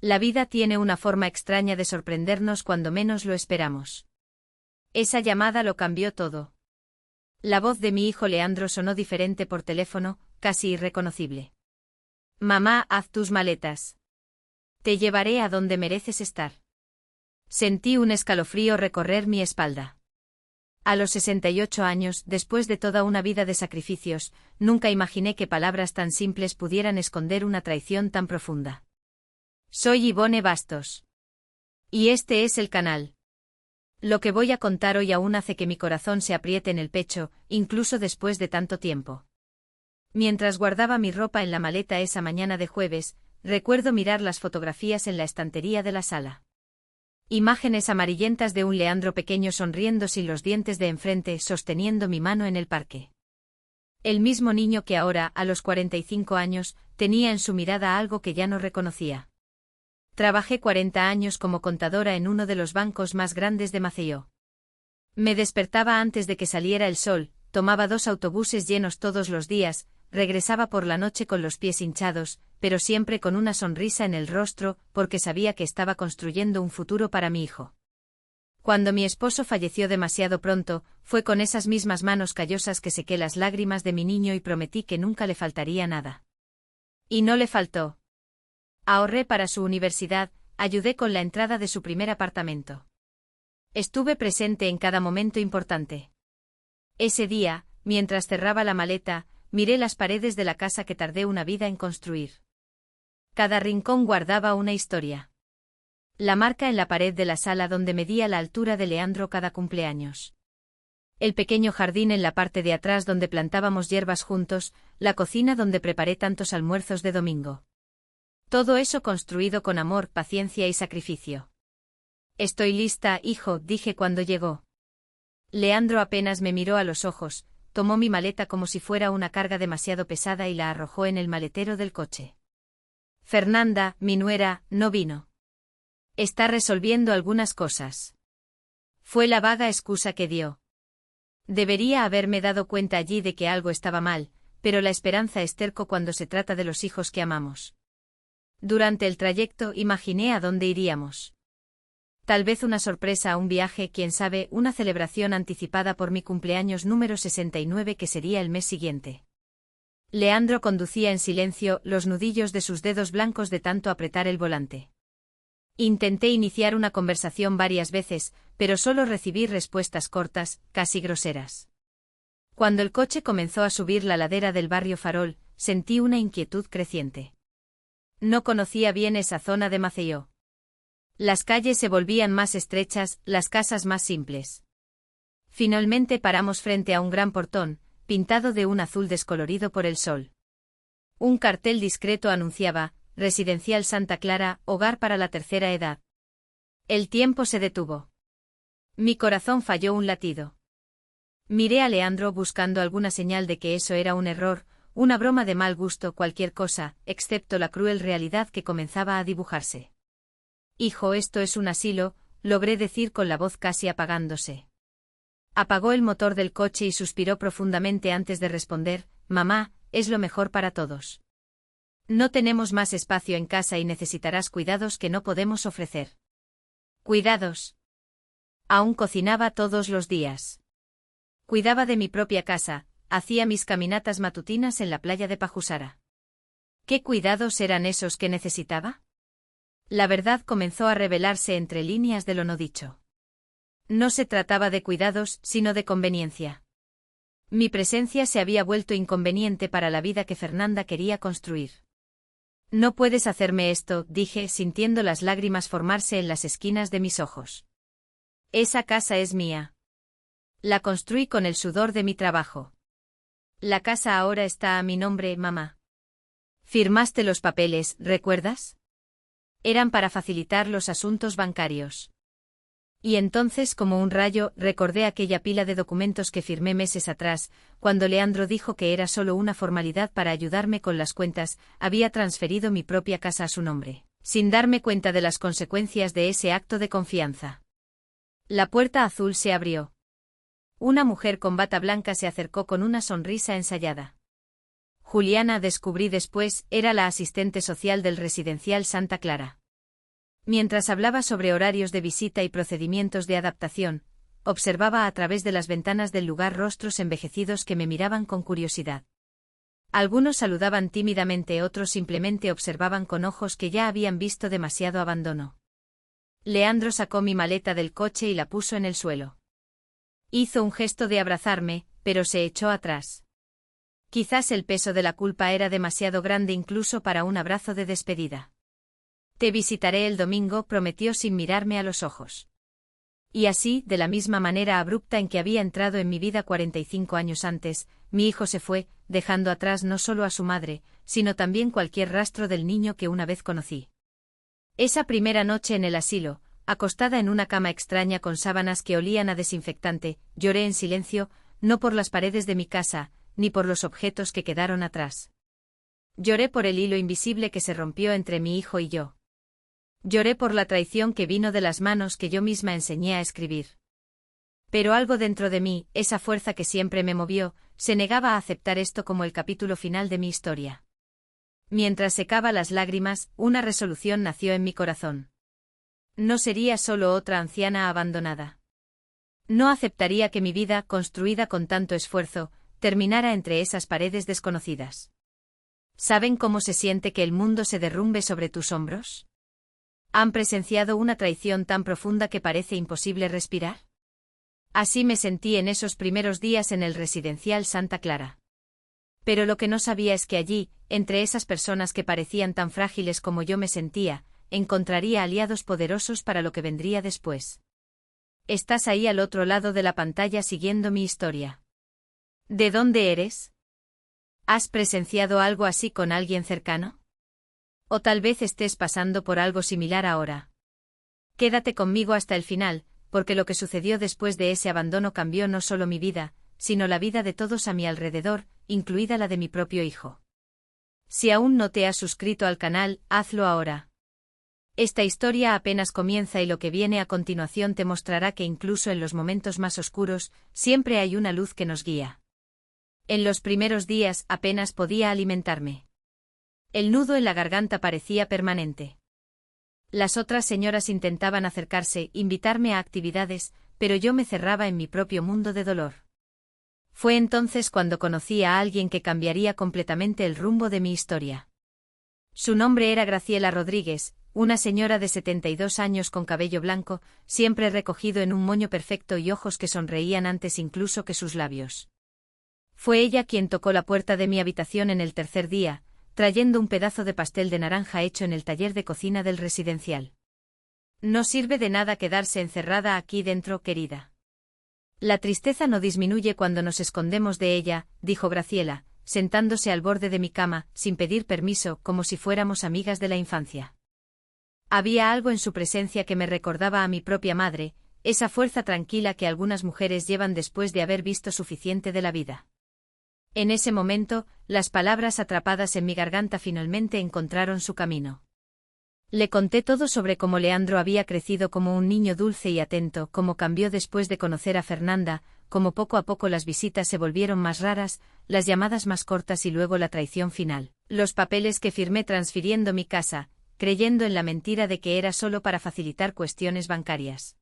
La vida tiene una forma extraña de sorprendernos cuando menos lo esperamos. Esa llamada lo cambió todo. La voz de mi hijo Leandro sonó diferente por teléfono, casi irreconocible. Mamá, haz tus maletas. Te llevaré a donde mereces estar. Sentí un escalofrío recorrer mi espalda. A los 68 años, después de toda una vida de sacrificios, nunca imaginé que palabras tan simples pudieran esconder una traición tan profunda. Soy Ivone Bastos. Y este es el canal. Lo que voy a contar hoy aún hace que mi corazón se apriete en el pecho, incluso después de tanto tiempo. Mientras guardaba mi ropa en la maleta esa mañana de jueves, recuerdo mirar las fotografías en la estantería de la sala. Imágenes amarillentas de un Leandro pequeño sonriendo sin los dientes de enfrente, sosteniendo mi mano en el parque. El mismo niño que ahora, a los 45 años, tenía en su mirada algo que ya no reconocía. Trabajé 40 años como contadora en uno de los bancos más grandes de Maceió. Me despertaba antes de que saliera el sol, tomaba 2 autobuses llenos todos los días, regresaba por la noche con los pies hinchados, pero siempre con una sonrisa en el rostro, porque sabía que estaba construyendo un futuro para mi hijo. Cuando mi esposo falleció demasiado pronto, fue con esas mismas manos callosas que sequé las lágrimas de mi niño y prometí que nunca le faltaría nada. Y no le faltó. Ahorré para su universidad, ayudé con la entrada de su primer apartamento. Estuve presente en cada momento importante. Ese día, mientras cerraba la maleta, miré las paredes de la casa que tardé una vida en construir. Cada rincón guardaba una historia. La marca en la pared de la sala donde medía la altura de Leandro cada cumpleaños. El pequeño jardín en la parte de atrás donde plantábamos hierbas juntos, la cocina donde preparé tantos almuerzos de domingo. Todo eso construido con amor, paciencia y sacrificio. Estoy lista, hijo, dije cuando llegó. Leandro apenas me miró a los ojos, tomó mi maleta como si fuera una carga demasiado pesada y la arrojó en el maletero del coche. Fernanda, mi nuera, no vino. Está resolviendo algunas cosas. Fue la vaga excusa que dio. Debería haberme dado cuenta allí de que algo estaba mal, pero la esperanza es terco cuando se trata de los hijos que amamos. Durante el trayecto imaginé a dónde iríamos. Tal vez una sorpresa, un viaje, quién sabe, una celebración anticipada por mi cumpleaños número 69 que sería el mes siguiente. Leandro conducía en silencio, los nudillos de sus dedos blancos de tanto apretar el volante. Intenté iniciar una conversación varias veces, pero solo recibí respuestas cortas, casi groseras. Cuando el coche comenzó a subir la ladera del barrio Farol, sentí una inquietud creciente. No conocía bien esa zona de Maceió. Las calles se volvían más estrechas, las casas más simples. Finalmente paramos frente a un gran portón, pintado de un azul descolorido por el sol. Un cartel discreto anunciaba, Residencial Santa Clara, hogar para la tercera edad. El tiempo se detuvo. Mi corazón falló un latido. Miré a Leandro buscando alguna señal de que eso era un error, una broma de mal gusto, cualquier cosa, excepto la cruel realidad que comenzaba a dibujarse. Hijo, esto es un asilo, logré decir con la voz casi apagándose. Apagó el motor del coche y suspiró profundamente antes de responder, mamá, es lo mejor para todos. No tenemos más espacio en casa y necesitarás cuidados que no podemos ofrecer. ¿Cuidados? Aún cocinaba todos los días. Cuidaba de mi propia casa, hacía mis caminatas matutinas en la playa de Pajusara. ¿Qué cuidados eran esos que necesitaba? La verdad comenzó a revelarse entre líneas de lo no dicho. No se trataba de cuidados, sino de conveniencia. Mi presencia se había vuelto inconveniente para la vida que Fernanda quería construir. No puedes hacerme esto, dije, sintiendo las lágrimas formarse en las esquinas de mis ojos. Esa casa es mía. La construí con el sudor de mi trabajo. La casa ahora está a mi nombre, mamá. Firmaste los papeles, ¿recuerdas? Eran para facilitar los asuntos bancarios. Y entonces, como un rayo, recordé aquella pila de documentos que firmé meses atrás, cuando Leandro dijo que era solo una formalidad para ayudarme con las cuentas, había transferido mi propia casa a su nombre, sin darme cuenta de las consecuencias de ese acto de confianza. La puerta azul se abrió. Una mujer con bata blanca se acercó con una sonrisa ensayada. Juliana, descubrí después, era la asistente social del Residencial Santa Clara. Mientras hablaba sobre horarios de visita y procedimientos de adaptación, observaba a través de las ventanas del lugar rostros envejecidos que me miraban con curiosidad. Algunos saludaban tímidamente, otros simplemente observaban con ojos que ya habían visto demasiado abandono. Leandro sacó mi maleta del coche y la puso en el suelo. Hizo un gesto de abrazarme, pero se echó atrás. Quizás el peso de la culpa era demasiado grande incluso para un abrazo de despedida. Te visitaré el domingo, prometió sin mirarme a los ojos. Y así, de la misma manera abrupta en que había entrado en mi vida 45 años antes, mi hijo se fue, dejando atrás no solo a su madre, sino también cualquier rastro del niño que una vez conocí. Esa primera noche en el asilo, acostada en una cama extraña con sábanas que olían a desinfectante, lloré en silencio, no por las paredes de mi casa, ni por los objetos que quedaron atrás. Lloré por el hilo invisible que se rompió entre mi hijo y yo. Lloré por la traición que vino de las manos que yo misma enseñé a escribir. Pero algo dentro de mí, esa fuerza que siempre me movió, se negaba a aceptar esto como el capítulo final de mi historia. Mientras secaba las lágrimas, una resolución nació en mi corazón. No sería solo otra anciana abandonada. No aceptaría que mi vida, construida con tanto esfuerzo, terminara entre esas paredes desconocidas. ¿Saben cómo se siente que el mundo se derrumbe sobre tus hombros? ¿Han presenciado una traición tan profunda que parece imposible respirar? Así me sentí en esos primeros días en el residencial Santa Clara. Pero lo que no sabía es que allí, entre esas personas que parecían tan frágiles como yo me sentía, encontraría aliados poderosos para lo que vendría después. Estás ahí al otro lado de la pantalla siguiendo mi historia. ¿De dónde eres? ¿Has presenciado algo así con alguien cercano? O tal vez estés pasando por algo similar ahora. Quédate conmigo hasta el final, porque lo que sucedió después de ese abandono cambió no solo mi vida, sino la vida de todos a mi alrededor, incluida la de mi propio hijo. Si aún no te has suscrito al canal, hazlo ahora. Esta historia apenas comienza y lo que viene a continuación te mostrará que incluso en los momentos más oscuros, siempre hay una luz que nos guía. En los primeros días apenas podía alimentarme. El nudo en la garganta parecía permanente. Las otras señoras intentaban acercarse, invitarme a actividades, pero yo me cerraba en mi propio mundo de dolor. Fue entonces cuando conocí a alguien que cambiaría completamente el rumbo de mi historia. Su nombre era Graciela Rodríguez, una señora de 72 años con cabello blanco, siempre recogido en un moño perfecto y ojos que sonreían antes incluso que sus labios. Fue ella quien tocó la puerta de mi habitación en el tercer día, trayendo un pedazo de pastel de naranja hecho en el taller de cocina del residencial. No sirve de nada quedarse encerrada aquí dentro, querida. La tristeza no disminuye cuando nos escondemos de ella, dijo Graciela, sentándose al borde de mi cama, sin pedir permiso, como si fuéramos amigas de la infancia. Había algo en su presencia que me recordaba a mi propia madre, esa fuerza tranquila que algunas mujeres llevan después de haber visto suficiente de la vida. En ese momento, las palabras atrapadas en mi garganta finalmente encontraron su camino. Le conté todo sobre cómo Leandro había crecido como un niño dulce y atento, cómo cambió después de conocer a Fernanda, cómo poco a poco las visitas se volvieron más raras, las llamadas más cortas y luego la traición final, los papeles que firmé transfiriendo mi casa, creyendo en la mentira de que era solo para facilitar cuestiones bancarias.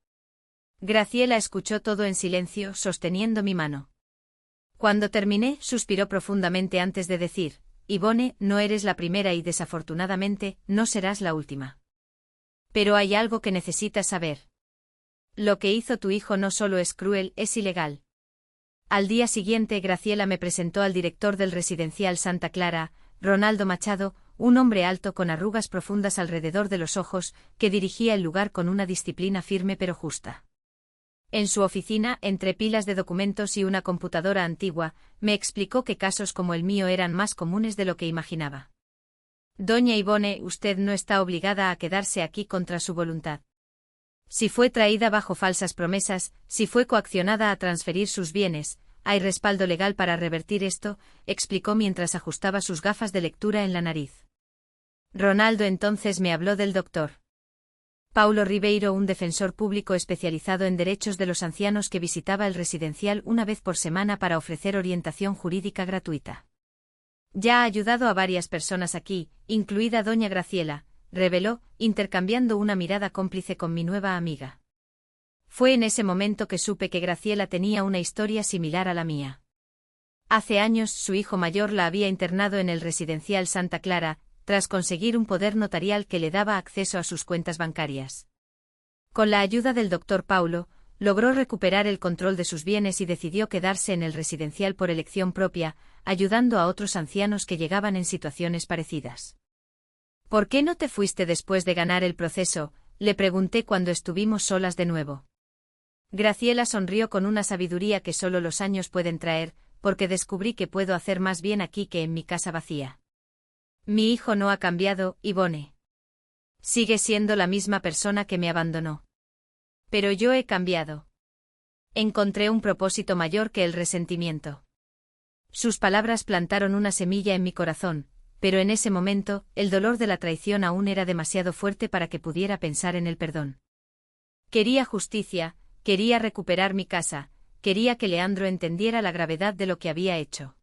Graciela escuchó todo en silencio, sosteniendo mi mano. Cuando terminé, suspiró profundamente antes de decir, Ivone, no eres la primera y desafortunadamente, no serás la última. Pero hay algo que necesitas saber. Lo que hizo tu hijo no solo es cruel, es ilegal. Al día siguiente, Graciela me presentó al director del residencial Santa Clara, Ronaldo Machado, un hombre alto con arrugas profundas alrededor de los ojos, que dirigía el lugar con una disciplina firme pero justa. En su oficina, entre pilas de documentos y una computadora antigua, me explicó que casos como el mío eran más comunes de lo que imaginaba. Doña Ivone, usted no está obligada a quedarse aquí contra su voluntad. Si fue traída bajo falsas promesas, si fue coaccionada a transferir sus bienes, hay respaldo legal para revertir esto, explicó mientras ajustaba sus gafas de lectura en la nariz. Ronaldo entonces me habló del doctor Paulo Ribeiro, un defensor público especializado en derechos de los ancianos que visitaba el residencial una vez por semana para ofrecer orientación jurídica gratuita. Ya ha ayudado a varias personas aquí, incluida doña Graciela, reveló, intercambiando una mirada cómplice con mi nueva amiga. Fue en ese momento que supe que Graciela tenía una historia similar a la mía. Hace años su hijo mayor la había internado en el residencial Santa Clara, tras conseguir un poder notarial que le daba acceso a sus cuentas bancarias. Con la ayuda del doctor Paulo, logró recuperar el control de sus bienes y decidió quedarse en el residencial por elección propia, ayudando a otros ancianos que llegaban en situaciones parecidas. ¿Por qué no te fuiste después de ganar el proceso?, le pregunté cuando estuvimos solas de nuevo. Graciela sonrió con una sabiduría que solo los años pueden traer, porque descubrí que puedo hacer más bien aquí que en mi casa vacía. Mi hijo no ha cambiado, Ivone. Sigue siendo la misma persona que me abandonó. Pero yo he cambiado. Encontré un propósito mayor que el resentimiento. Sus palabras plantaron una semilla en mi corazón, pero en ese momento, el dolor de la traición aún era demasiado fuerte para que pudiera pensar en el perdón. Quería justicia, quería recuperar mi casa, quería que Leandro entendiera la gravedad de lo que había hecho.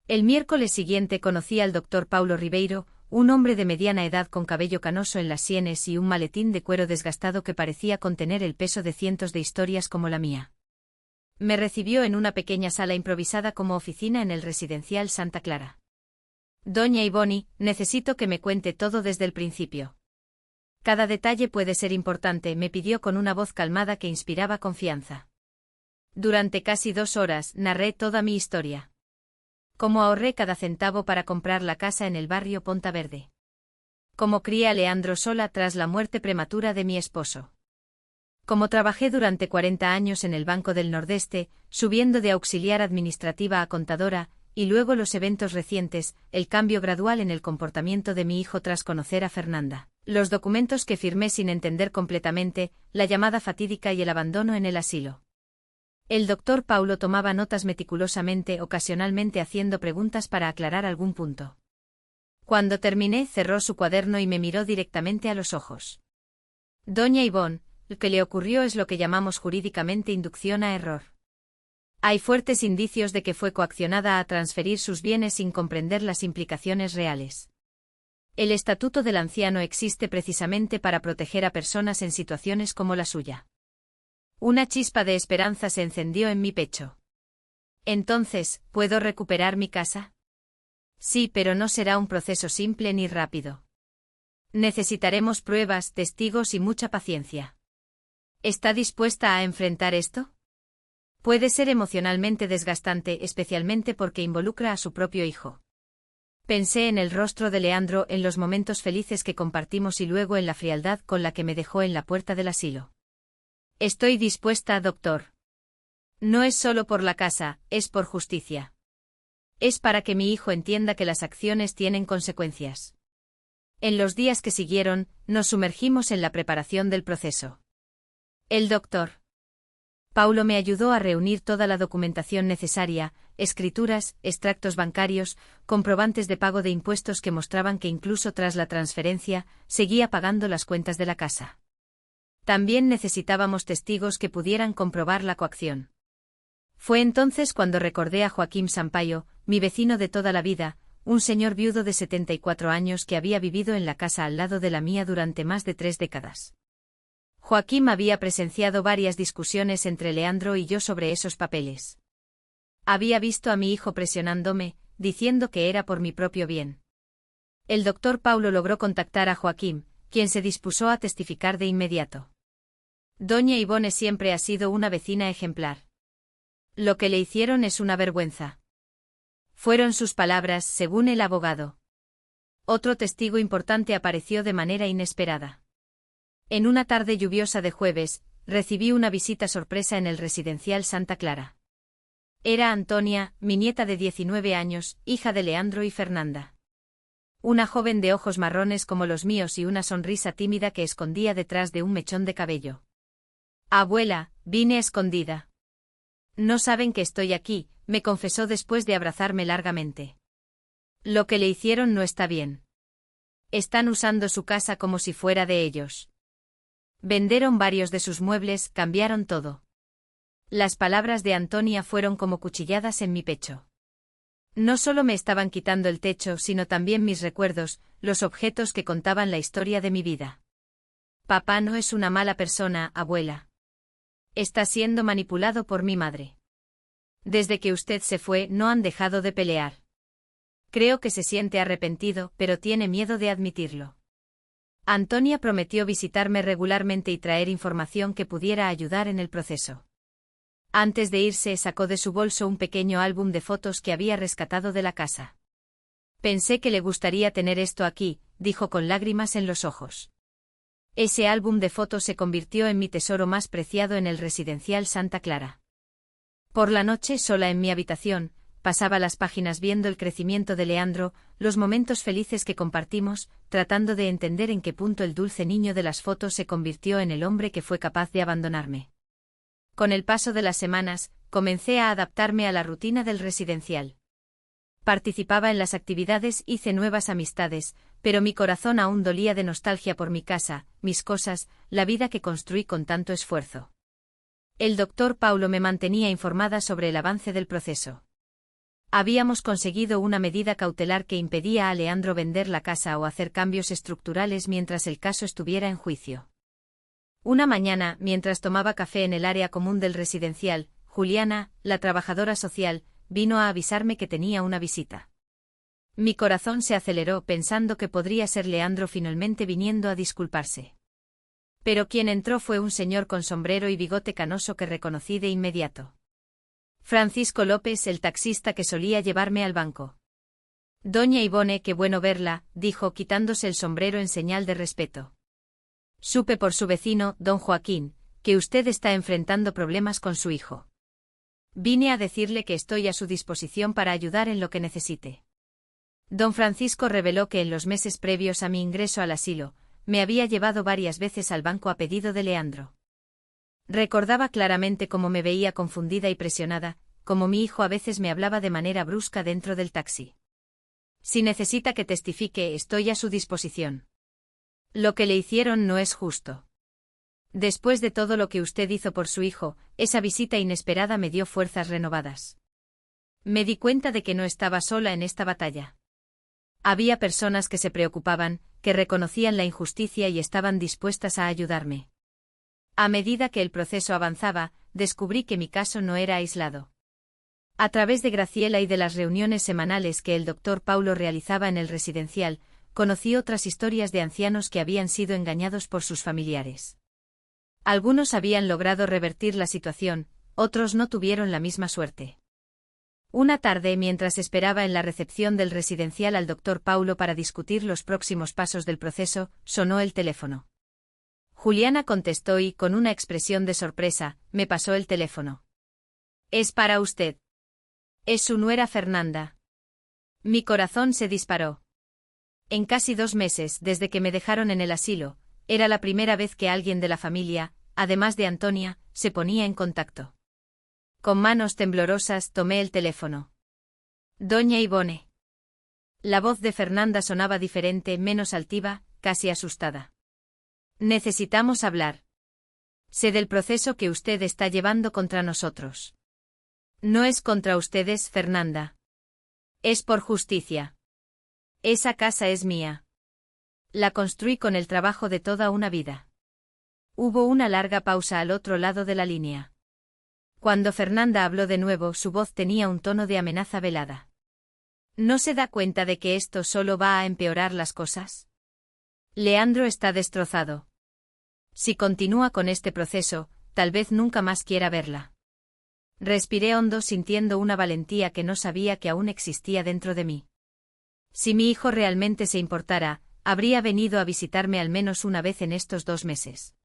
El miércoles siguiente conocí al doctor Paulo Ribeiro, un hombre de mediana edad con cabello canoso en las sienes y un maletín de cuero desgastado que parecía contener el peso de cientos de historias como la mía. Me recibió en una pequeña sala improvisada como oficina en el residencial Santa Clara. Doña Ivone, necesito que me cuente todo desde el principio. Cada detalle puede ser importante, me pidió con una voz calmada que inspiraba confianza. Durante casi 2 horas narré toda mi historia. Cómo ahorré cada centavo para comprar la casa en el barrio Ponta Verde. Cómo crié a Leandro sola tras la muerte prematura de mi esposo. Cómo trabajé durante 40 años en el Banco del Nordeste, subiendo de auxiliar administrativa a contadora, y luego los eventos recientes, el cambio gradual en el comportamiento de mi hijo tras conocer a Fernanda, los documentos que firmé sin entender completamente, la llamada fatídica y el abandono en el asilo. El doctor Paulo tomaba notas meticulosamente, ocasionalmente haciendo preguntas para aclarar algún punto. Cuando terminé, cerró su cuaderno y me miró directamente a los ojos. Doña Ivone, lo que le ocurrió es lo que llamamos jurídicamente inducción a error. Hay fuertes indicios de que fue coaccionada a transferir sus bienes sin comprender las implicaciones reales. El estatuto del anciano existe precisamente para proteger a personas en situaciones como la suya. Una chispa de esperanza se encendió en mi pecho. Entonces, ¿puedo recuperar mi casa? Sí, pero no será un proceso simple ni rápido. Necesitaremos pruebas, testigos y mucha paciencia. ¿Está dispuesta a enfrentar esto? Puede ser emocionalmente desgastante, especialmente porque involucra a su propio hijo. Pensé en el rostro de Leandro, en los momentos felices que compartimos y luego en la frialdad con la que me dejó en la puerta del asilo. Estoy dispuesta, doctor. No es solo por la casa, es por justicia. Es para que mi hijo entienda que las acciones tienen consecuencias. En los días que siguieron, nos sumergimos en la preparación del proceso. El doctor Paulo me ayudó a reunir toda la documentación necesaria, escrituras, extractos bancarios, comprobantes de pago de impuestos que mostraban que incluso tras la transferencia, seguía pagando las cuentas de la casa. También necesitábamos testigos que pudieran comprobar la coacción. Fue entonces cuando recordé a Joaquim Sampaio, mi vecino de toda la vida, un señor viudo de 74 años que había vivido en la casa al lado de la mía durante más de 3 décadas. Joaquim había presenciado varias discusiones entre Leandro y yo sobre esos papeles. Había visto a mi hijo presionándome, diciendo que era por mi propio bien. El doctor Paulo logró contactar a Joaquim, quien se dispuso a testificar de inmediato. Doña Ivone siempre ha sido una vecina ejemplar. Lo que le hicieron es una vergüenza. Fueron sus palabras, según el abogado. Otro testigo importante apareció de manera inesperada. En una tarde lluviosa de jueves, recibí una visita sorpresa en el residencial Santa Clara. Era Antonia, mi nieta de 19 años, hija de Leandro y Fernanda. Una joven de ojos marrones como los míos y una sonrisa tímida que escondía detrás de un mechón de cabello. Abuela, vine escondida. No saben que estoy aquí, me confesó después de abrazarme largamente. Lo que le hicieron no está bien. Están usando su casa como si fuera de ellos. Vendieron varios de sus muebles, cambiaron todo. Las palabras de Antonia fueron como cuchilladas en mi pecho. No solo me estaban quitando el techo, sino también mis recuerdos, los objetos que contaban la historia de mi vida. Papá no es una mala persona, abuela. Está siendo manipulado por mi madre. Desde que usted se fue, no han dejado de pelear. Creo que se siente arrepentido, pero tiene miedo de admitirlo. Antonia prometió visitarme regularmente y traer información que pudiera ayudar en el proceso. Antes de irse, sacó de su bolso un pequeño álbum de fotos que había rescatado de la casa. Pensé que le gustaría tener esto aquí, dijo con lágrimas en los ojos. Ese álbum de fotos se convirtió en mi tesoro más preciado en el residencial Santa Clara. Por la noche, sola en mi habitación, pasaba las páginas viendo el crecimiento de Leandro, los momentos felices que compartimos, tratando de entender en qué punto el dulce niño de las fotos se convirtió en el hombre que fue capaz de abandonarme. Con el paso de las semanas, comencé a adaptarme a la rutina del residencial. Participaba en las actividades, hice nuevas amistades, pero mi corazón aún dolía de nostalgia por mi casa, mis cosas, la vida que construí con tanto esfuerzo. El doctor Paulo me mantenía informada sobre el avance del proceso. Habíamos conseguido una medida cautelar que impedía a Leandro vender la casa o hacer cambios estructurales mientras el caso estuviera en juicio. Una mañana, mientras tomaba café en el área común del residencial, Juliana, la trabajadora social, vino a avisarme que tenía una visita. Mi corazón se aceleró pensando que podría ser Leandro finalmente viniendo a disculparse. Pero quien entró fue un señor con sombrero y bigote canoso que reconocí de inmediato. Francisco López, el taxista que solía llevarme al banco. Doña Ivone, qué bueno verla, dijo quitándose el sombrero en señal de respeto. Supe por su vecino, don Joaquín, que usted está enfrentando problemas con su hijo. Vine a decirle que estoy a su disposición para ayudar en lo que necesite. Don Francisco reveló que en los meses previos a mi ingreso al asilo, me había llevado varias veces al banco a pedido de Leandro. Recordaba claramente cómo me veía confundida y presionada, como mi hijo a veces me hablaba de manera brusca dentro del taxi. Si necesita que testifique, estoy a su disposición. Lo que le hicieron no es justo. Después de todo lo que usted hizo por su hijo, esa visita inesperada me dio fuerzas renovadas. Me di cuenta de que no estaba sola en esta batalla. Había personas que se preocupaban, que reconocían la injusticia y estaban dispuestas a ayudarme. A medida que el proceso avanzaba, descubrí que mi caso no era aislado. A través de Graciela y de las reuniones semanales que el doctor Paulo realizaba en el residencial, conocí otras historias de ancianos que habían sido engañados por sus familiares. Algunos habían logrado revertir la situación, otros no tuvieron la misma suerte. Una tarde, mientras esperaba en la recepción del residencial al doctor Paulo para discutir los próximos pasos del proceso, sonó el teléfono. Juliana contestó y, con una expresión de sorpresa, me pasó el teléfono. «Es para usted». Es su nuera Fernanda. Mi corazón se disparó. En casi 2 meses, desde que me dejaron en el asilo, era la primera vez que alguien de la familia, además de Antonia, se ponía en contacto. Con manos temblorosas tomé el teléfono. Doña Ivone. La voz de Fernanda sonaba diferente, menos altiva, casi asustada. Necesitamos hablar. Sé del proceso que usted está llevando contra nosotros. No es contra ustedes, Fernanda. Es por justicia. Esa casa es mía. La construí con el trabajo de toda una vida. Hubo una larga pausa al otro lado de la línea. Cuando Fernanda habló de nuevo, su voz tenía un tono de amenaza velada. ¿No se da cuenta de que esto solo va a empeorar las cosas? Leandro está destrozado. Si continúa con este proceso, tal vez nunca más quiera verla. Respiré hondo sintiendo una valentía que no sabía que aún existía dentro de mí. Si mi hijo realmente se importara, habría venido a visitarme al menos una vez en estos 2 meses.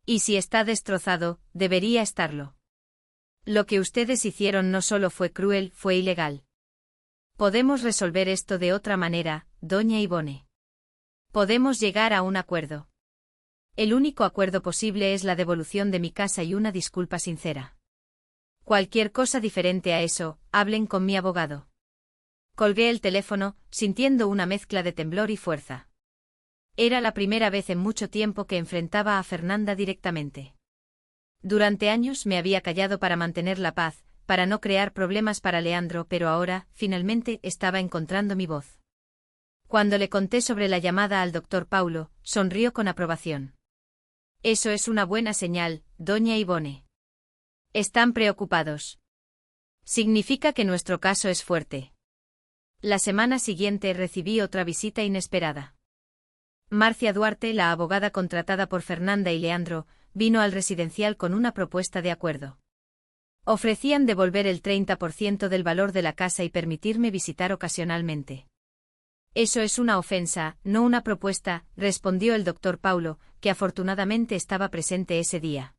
Y si está destrozado, debería estarlo. Lo que ustedes hicieron no solo fue cruel, fue ilegal. Podemos resolver esto de otra manera, doña Ivone. Podemos llegar a un acuerdo. El único acuerdo posible es la devolución de mi casa y una disculpa sincera. Cualquier cosa diferente a eso, hablen con mi abogado. Colgué el teléfono, sintiendo una mezcla de temblor y fuerza. Era la primera vez en mucho tiempo que enfrentaba a Fernanda directamente. Durante años me había callado para mantener la paz, para no crear problemas para Leandro, pero ahora, finalmente, estaba encontrando mi voz. Cuando le conté sobre la llamada al doctor Paulo, sonrió con aprobación. Eso es una buena señal, doña Ivone. Están preocupados. Significa que nuestro caso es fuerte. La semana siguiente recibí otra visita inesperada. Marcia Duarte, la abogada contratada por Fernanda y Leandro, vino al residencial con una propuesta de acuerdo. Ofrecían devolver el 30% del valor de la casa y permitirme visitar ocasionalmente. Eso es una ofensa, no una propuesta, respondió el doctor Paulo, que afortunadamente estaba presente ese día.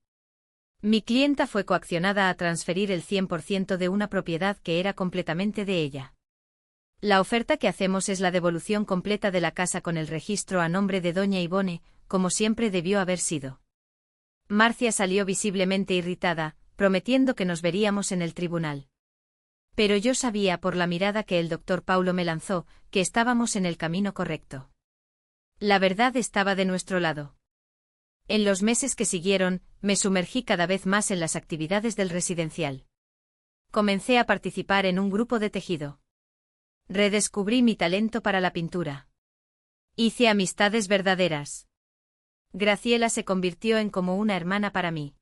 Mi clienta fue coaccionada a transferir el 100% de una propiedad que era completamente de ella. La oferta que hacemos es la devolución completa de la casa con el registro a nombre de doña Ivone, como siempre debió haber sido. Marcia salió visiblemente irritada, prometiendo que nos veríamos en el tribunal. Pero yo sabía por la mirada que el doctor Paulo me lanzó, que estábamos en el camino correcto. La verdad estaba de nuestro lado. En los meses que siguieron, me sumergí cada vez más en las actividades del residencial. Comencé a participar en un grupo de tejido. Redescubrí mi talento para la pintura. Hice amistades verdaderas. Graciela se convirtió en como una hermana para mí.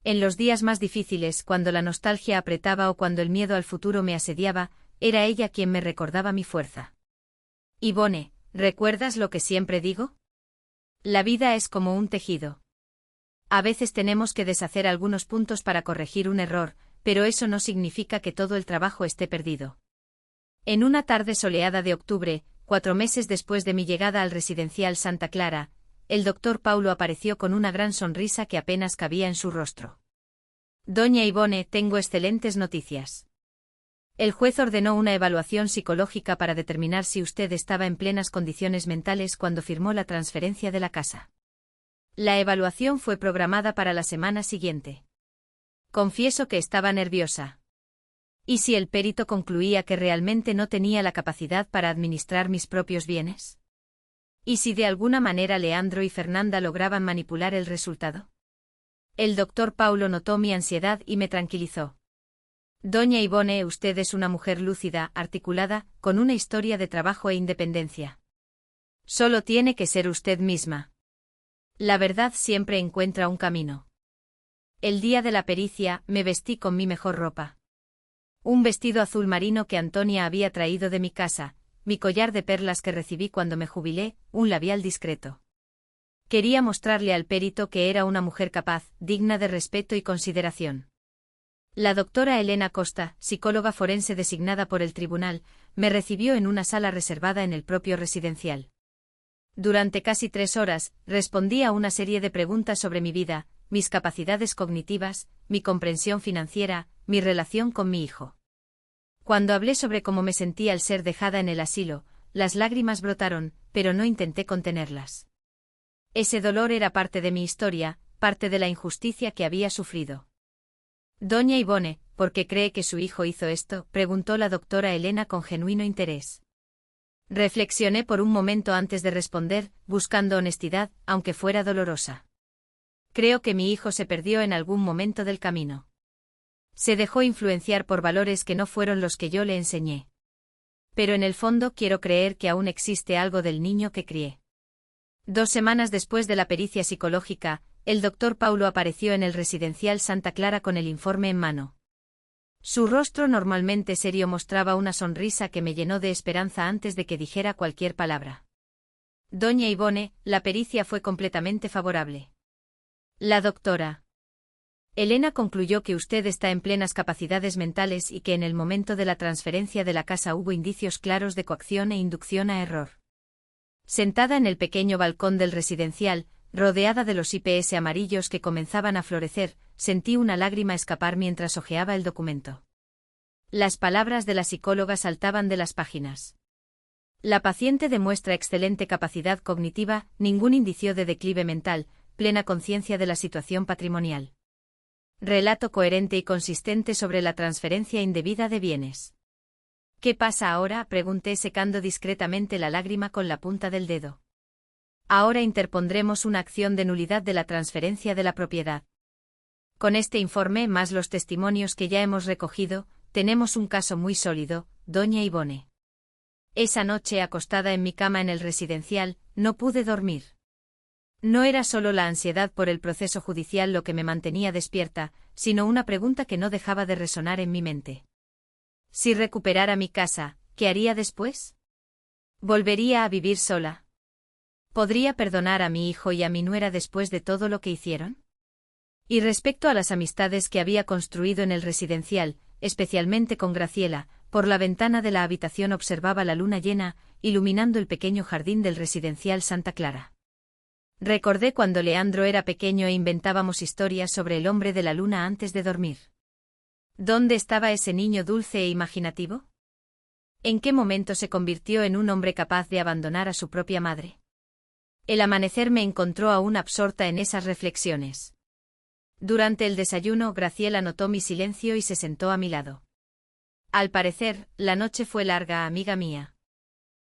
En los días más difíciles, cuando la nostalgia apretaba o cuando el miedo al futuro me asediaba, era ella quien me recordaba mi fuerza. Ivone, ¿recuerdas lo que siempre digo? La vida es como un tejido. A veces tenemos que deshacer algunos puntos para corregir un error, pero eso no significa que todo el trabajo esté perdido. En una tarde soleada de octubre, 4 meses después de mi llegada al residencial Santa Clara, el doctor Paulo apareció con una gran sonrisa que apenas cabía en su rostro. Doña Ivone, tengo excelentes noticias. El juez ordenó una evaluación psicológica para determinar si usted estaba en plenas condiciones mentales cuando firmó la transferencia de la casa. La evaluación fue programada para la semana siguiente. Confieso que estaba nerviosa. ¿Y si el perito concluía que realmente no tenía la capacidad para administrar mis propios bienes? ¿Y si de alguna manera Leandro y Fernanda lograban manipular el resultado? El doctor Paulo notó mi ansiedad y me tranquilizó. Doña Ivone, usted es una mujer lúcida, articulada, con una historia de trabajo e independencia. Solo tiene que ser usted misma. La verdad siempre encuentra un camino. El día de la pericia, me vestí con mi mejor ropa. Un vestido azul marino que Antonia había traído de mi casa, mi collar de perlas que recibí cuando me jubilé, un labial discreto. Quería mostrarle al perito que era una mujer capaz, digna de respeto y consideración. La doctora Elena Costa, psicóloga forense designada por el tribunal, me recibió en una sala reservada en el propio residencial. Durante casi 3 horas, respondí a una serie de preguntas sobre mi vida, mis capacidades cognitivas, mi comprensión financiera, mi relación con mi hijo. Cuando hablé sobre cómo me sentía al ser dejada en el asilo, las lágrimas brotaron, pero no intenté contenerlas. Ese dolor era parte de mi historia, parte de la injusticia que había sufrido. Doña Ivone, ¿por qué cree que su hijo hizo esto?, preguntó la doctora Elena con genuino interés. Reflexioné por un momento antes de responder, buscando honestidad, aunque fuera dolorosa. Creo que mi hijo se perdió en algún momento del camino. Se dejó influenciar por valores que no fueron los que yo le enseñé. Pero en el fondo quiero creer que aún existe algo del niño que crié. 2 semanas después de la pericia psicológica, el doctor Paulo apareció en el residencial Santa Clara con el informe en mano. Su rostro normalmente serio mostraba una sonrisa que me llenó de esperanza antes de que dijera cualquier palabra. Doña Ivone, la pericia fue completamente favorable. La doctora Elena concluyó que usted está en plenas capacidades mentales y que en el momento de la transferencia de la casa hubo indicios claros de coacción e inducción a error. Sentada en el pequeño balcón del residencial, rodeada de los IPS amarillos que comenzaban a florecer, sentí una lágrima escapar mientras hojeaba el documento. Las palabras de la psicóloga saltaban de las páginas. La paciente demuestra excelente capacidad cognitiva, ningún indicio de declive mental, plena conciencia de la situación patrimonial. Relato coherente y consistente sobre la transferencia indebida de bienes. ¿Qué pasa ahora?, pregunté secando discretamente la lágrima con la punta del dedo. Ahora interpondremos una acción de nulidad de la transferencia de la propiedad. Con este informe más los testimonios que ya hemos recogido, tenemos un caso muy sólido, doña Ivone. Esa noche acostada en mi cama en el residencial, no pude dormir. No era solo la ansiedad por el proceso judicial lo que me mantenía despierta, sino una pregunta que no dejaba de resonar en mi mente. Si recuperara mi casa, ¿qué haría después? ¿Volvería a vivir sola? ¿Podría perdonar a mi hijo y a mi nuera después de todo lo que hicieron? Y respecto a las amistades que había construido en el residencial, especialmente con Graciela, por la ventana de la habitación observaba la luna llena, iluminando el pequeño jardín del residencial Santa Clara. Recordé cuando Leandro era pequeño e inventábamos historias sobre el hombre de la luna antes de dormir. ¿Dónde estaba ese niño dulce e imaginativo? ¿En qué momento se convirtió en un hombre capaz de abandonar a su propia madre? El amanecer me encontró aún absorta en esas reflexiones. Durante el desayuno, Graciela notó mi silencio y se sentó a mi lado. Al parecer, la noche fue larga, amiga mía.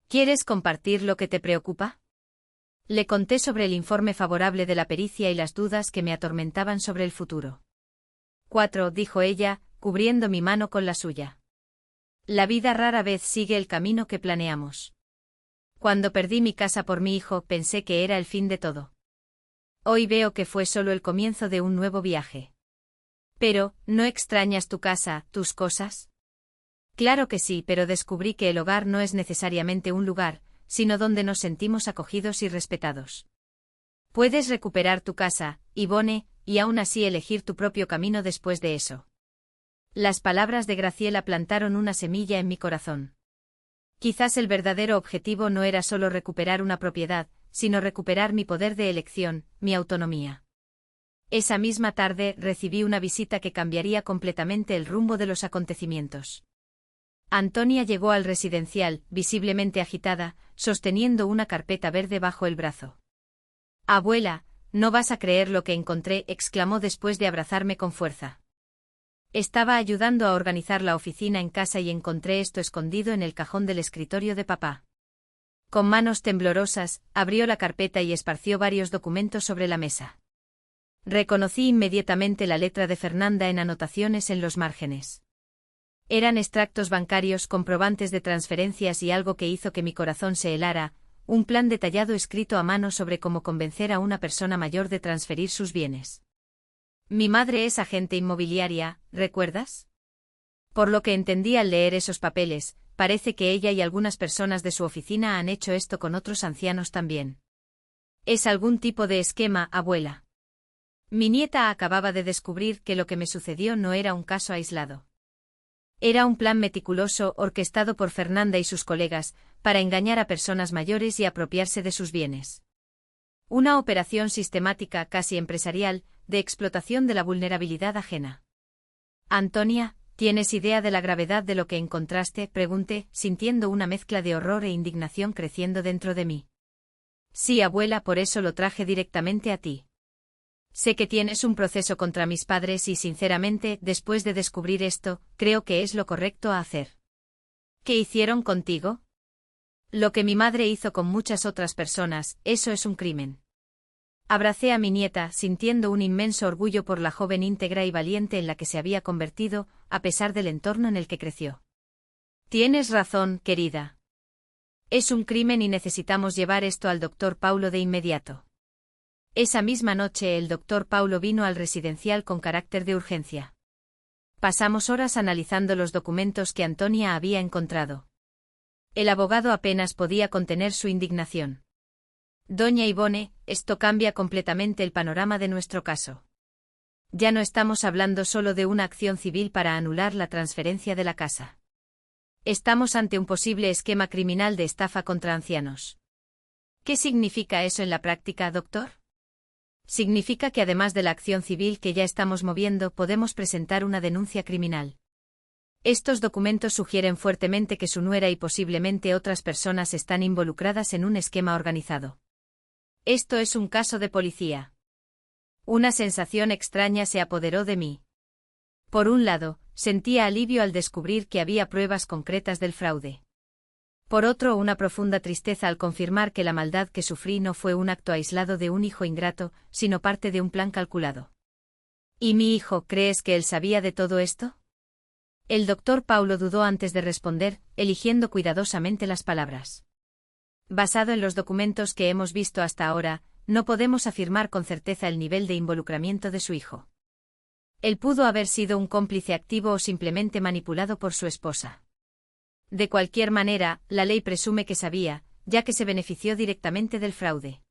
¿Quieres compartir lo que te preocupa? Le conté sobre el informe favorable de la pericia y las dudas que me atormentaban sobre el futuro. 4, dijo ella, cubriendo mi mano con la suya. La vida rara vez sigue el camino que planeamos. Cuando perdí mi casa por mi hijo, pensé que era el fin de todo. Hoy veo que fue solo el comienzo de un nuevo viaje. Pero, ¿no extrañas tu casa, tus cosas? Claro que sí, pero descubrí que el hogar no es necesariamente un lugar, sino donde nos sentimos acogidos y respetados. Puedes recuperar tu casa, Ivone, y aún así elegir tu propio camino después de eso. Las palabras de Graciela plantaron una semilla en mi corazón. Quizás el verdadero objetivo no era solo recuperar una propiedad, sino recuperar mi poder de elección, mi autonomía. Esa misma tarde recibí una visita que cambiaría completamente el rumbo de los acontecimientos. Antonia llegó al residencial, visiblemente agitada, sosteniendo una carpeta verde bajo el brazo. «Abuela, no vas a creer lo que encontré», exclamó después de abrazarme con fuerza. Estaba ayudando a organizar la oficina en casa y encontré esto escondido en el cajón del escritorio de papá. Con manos temblorosas, abrió la carpeta y esparció varios documentos sobre la mesa. Reconocí inmediatamente la letra de Fernanda en anotaciones en los márgenes. Eran extractos bancarios, comprobantes de transferencias y algo que hizo que mi corazón se helara, un plan detallado escrito a mano sobre cómo convencer a una persona mayor de transferir sus bienes. Mi madre es agente inmobiliaria, ¿recuerdas? Por lo que entendí al leer esos papeles, parece que ella y algunas personas de su oficina han hecho esto con otros ancianos también. ¿Es algún tipo de esquema, abuela? Mi nieta acababa de descubrir que lo que me sucedió no era un caso aislado. Era un plan meticuloso orquestado por Fernanda y sus colegas, para engañar a personas mayores y apropiarse de sus bienes. Una operación sistemática, casi empresarial, de explotación de la vulnerabilidad ajena. Antonia, ¿tienes idea de la gravedad de lo que encontraste?, pregunté, sintiendo una mezcla de horror e indignación creciendo dentro de mí. Sí, abuela, por eso lo traje directamente a ti. Sé que tienes un proceso contra mis padres y, sinceramente, después de descubrir esto, creo que es lo correcto a hacer. ¿Qué hicieron contigo? Lo que mi madre hizo con muchas otras personas, eso es un crimen. Abracé a mi nieta, sintiendo un inmenso orgullo por la joven íntegra y valiente en la que se había convertido, a pesar del entorno en el que creció. Tienes razón, querida. Es un crimen y necesitamos llevar esto al doctor Paulo de inmediato. Esa misma noche el doctor Paulo vino al residencial con carácter de urgencia. Pasamos horas analizando los documentos que Antonia había encontrado. El abogado apenas podía contener su indignación. Doña Ivone, esto cambia completamente el panorama de nuestro caso. Ya no estamos hablando solo de una acción civil para anular la transferencia de la casa. Estamos ante un posible esquema criminal de estafa contra ancianos. ¿Qué significa eso en la práctica, doctor? Significa que además de la acción civil que ya estamos moviendo, podemos presentar una denuncia criminal. Estos documentos sugieren fuertemente que su nuera y posiblemente otras personas están involucradas en un esquema organizado. Esto es un caso de policía. Una sensación extraña se apoderó de mí. Por un lado, sentía alivio al descubrir que había pruebas concretas del fraude. Por otro, una profunda tristeza al confirmar que la maldad que sufrí no fue un acto aislado de un hijo ingrato, sino parte de un plan calculado. ¿Y mi hijo, crees que él sabía de todo esto? El doctor Paulo dudó antes de responder, eligiendo cuidadosamente las palabras. Basado en los documentos que hemos visto hasta ahora, no podemos afirmar con certeza el nivel de involucramiento de su hijo. Él pudo haber sido un cómplice activo o simplemente manipulado por su esposa. De cualquier manera, la ley presume que sabía, ya que se benefició directamente del fraude.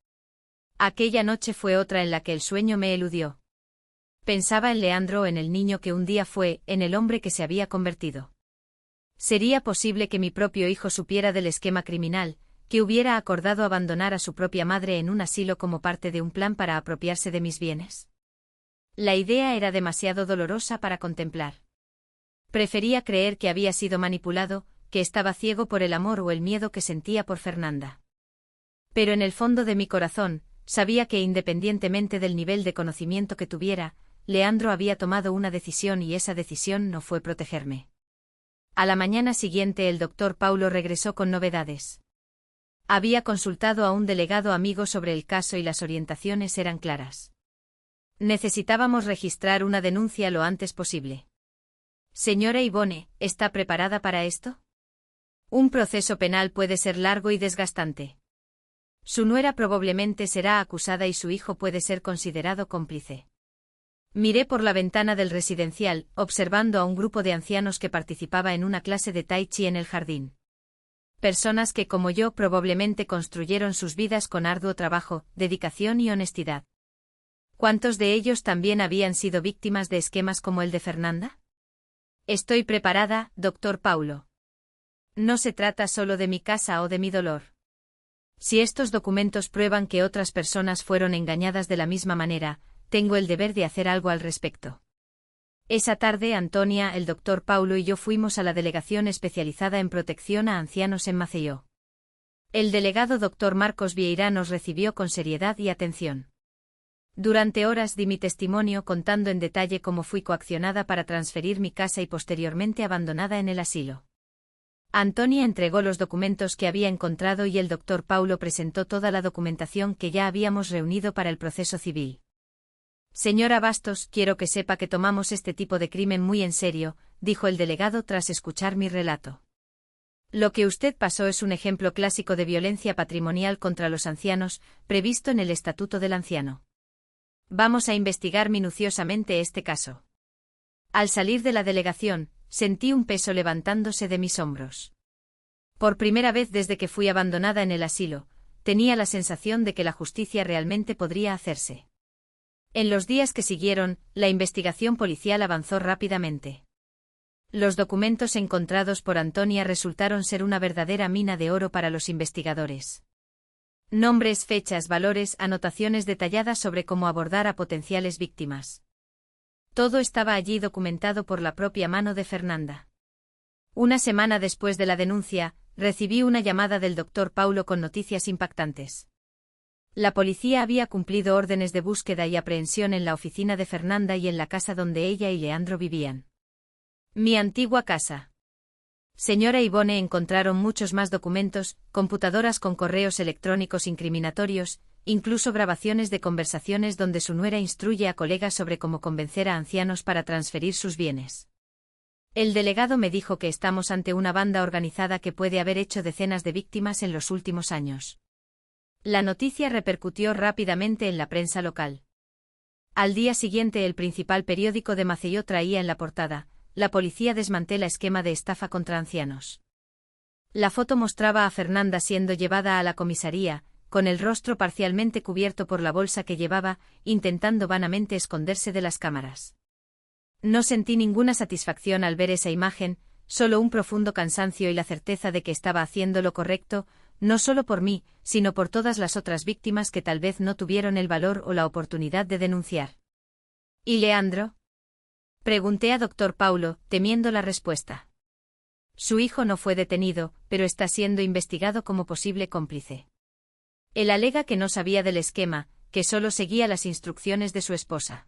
Aquella noche fue otra en la que el sueño me eludió. Pensaba en Leandro, en el niño que un día fue, en el hombre que se había convertido. ¿Sería posible que mi propio hijo supiera del esquema criminal, que hubiera acordado abandonar a su propia madre en un asilo como parte de un plan para apropiarse de mis bienes? La idea era demasiado dolorosa para contemplar. Prefería creer que había sido manipulado, que estaba ciego por el amor o el miedo que sentía por Fernanda. Pero en el fondo de mi corazón, sabía que independientemente del nivel de conocimiento que tuviera, Leandro había tomado una decisión y esa decisión no fue protegerme. A la mañana siguiente el doctor Paulo regresó con novedades. Había consultado a un delegado amigo sobre el caso y las orientaciones eran claras. Necesitábamos registrar una denuncia lo antes posible. Señora Ivone, ¿está preparada para esto? Un proceso penal puede ser largo y desgastante. Su nuera probablemente será acusada y su hijo puede ser considerado cómplice. Miré por la ventana del residencial, observando a un grupo de ancianos que participaba en una clase de tai chi en el jardín. Personas que, como yo, probablemente construyeron sus vidas con arduo trabajo, dedicación y honestidad. ¿Cuántos de ellos también habían sido víctimas de esquemas como el de Fernanda? Estoy preparada, doctor Paulo. No se trata solo de mi casa o de mi dolor. Si estos documentos prueban que otras personas fueron engañadas de la misma manera, tengo el deber de hacer algo al respecto. Esa tarde Antonia, el doctor Paulo y yo fuimos a la delegación especializada en protección a ancianos en Maceió. El delegado doctor Marcos Vieira nos recibió con seriedad y atención. Durante horas di mi testimonio contando en detalle cómo fui coaccionada para transferir mi casa y posteriormente abandonada en el asilo. Antonia entregó los documentos que había encontrado y el doctor Paulo presentó toda la documentación que ya habíamos reunido para el proceso civil. Señora Bastos, quiero que sepa que tomamos este tipo de crimen muy en serio, dijo el delegado tras escuchar mi relato. Lo que usted pasó es un ejemplo clásico de violencia patrimonial contra los ancianos, previsto en el Estatuto del Anciano. Vamos a investigar minuciosamente este caso. Al salir de la delegación, sentí un peso levantándose de mis hombros. Por primera vez desde que fui abandonada en el asilo, tenía la sensación de que la justicia realmente podría hacerse. En los días que siguieron, la investigación policial avanzó rápidamente. Los documentos encontrados por Antonia resultaron ser una verdadera mina de oro para los investigadores. Nombres, fechas, valores, anotaciones detalladas sobre cómo abordar a potenciales víctimas. Todo estaba allí documentado por la propia mano de Fernanda. Una semana después de la denuncia, recibí una llamada del doctor Paulo con noticias impactantes. La policía había cumplido órdenes de búsqueda y aprehensión en la oficina de Fernanda y en la casa donde ella y Leandro vivían. Mi antigua casa. Señora Ivone, encontraron muchos más documentos, computadoras con correos electrónicos incriminatorios, incluso grabaciones de conversaciones donde su nuera instruye a colegas sobre cómo convencer a ancianos para transferir sus bienes. El delegado me dijo que estamos ante una banda organizada que puede haber hecho decenas de víctimas en los últimos años. La noticia repercutió rápidamente en la prensa local. Al día siguiente el principal periódico de Maceió traía en la portada: la policía desmantela esquema de estafa contra ancianos. La foto mostraba a Fernanda siendo llevada a la comisaría, con el rostro parcialmente cubierto por la bolsa que llevaba, intentando vanamente esconderse de las cámaras. No sentí ninguna satisfacción al ver esa imagen, solo un profundo cansancio y la certeza de que estaba haciendo lo correcto, no solo por mí, sino por todas las otras víctimas que tal vez no tuvieron el valor o la oportunidad de denunciar. ¿Y Leandro? Pregunté a doctor Paulo, temiendo la respuesta. Su hijo no fue detenido, pero está siendo investigado como posible cómplice. Él alega que no sabía del esquema, que solo seguía las instrucciones de su esposa.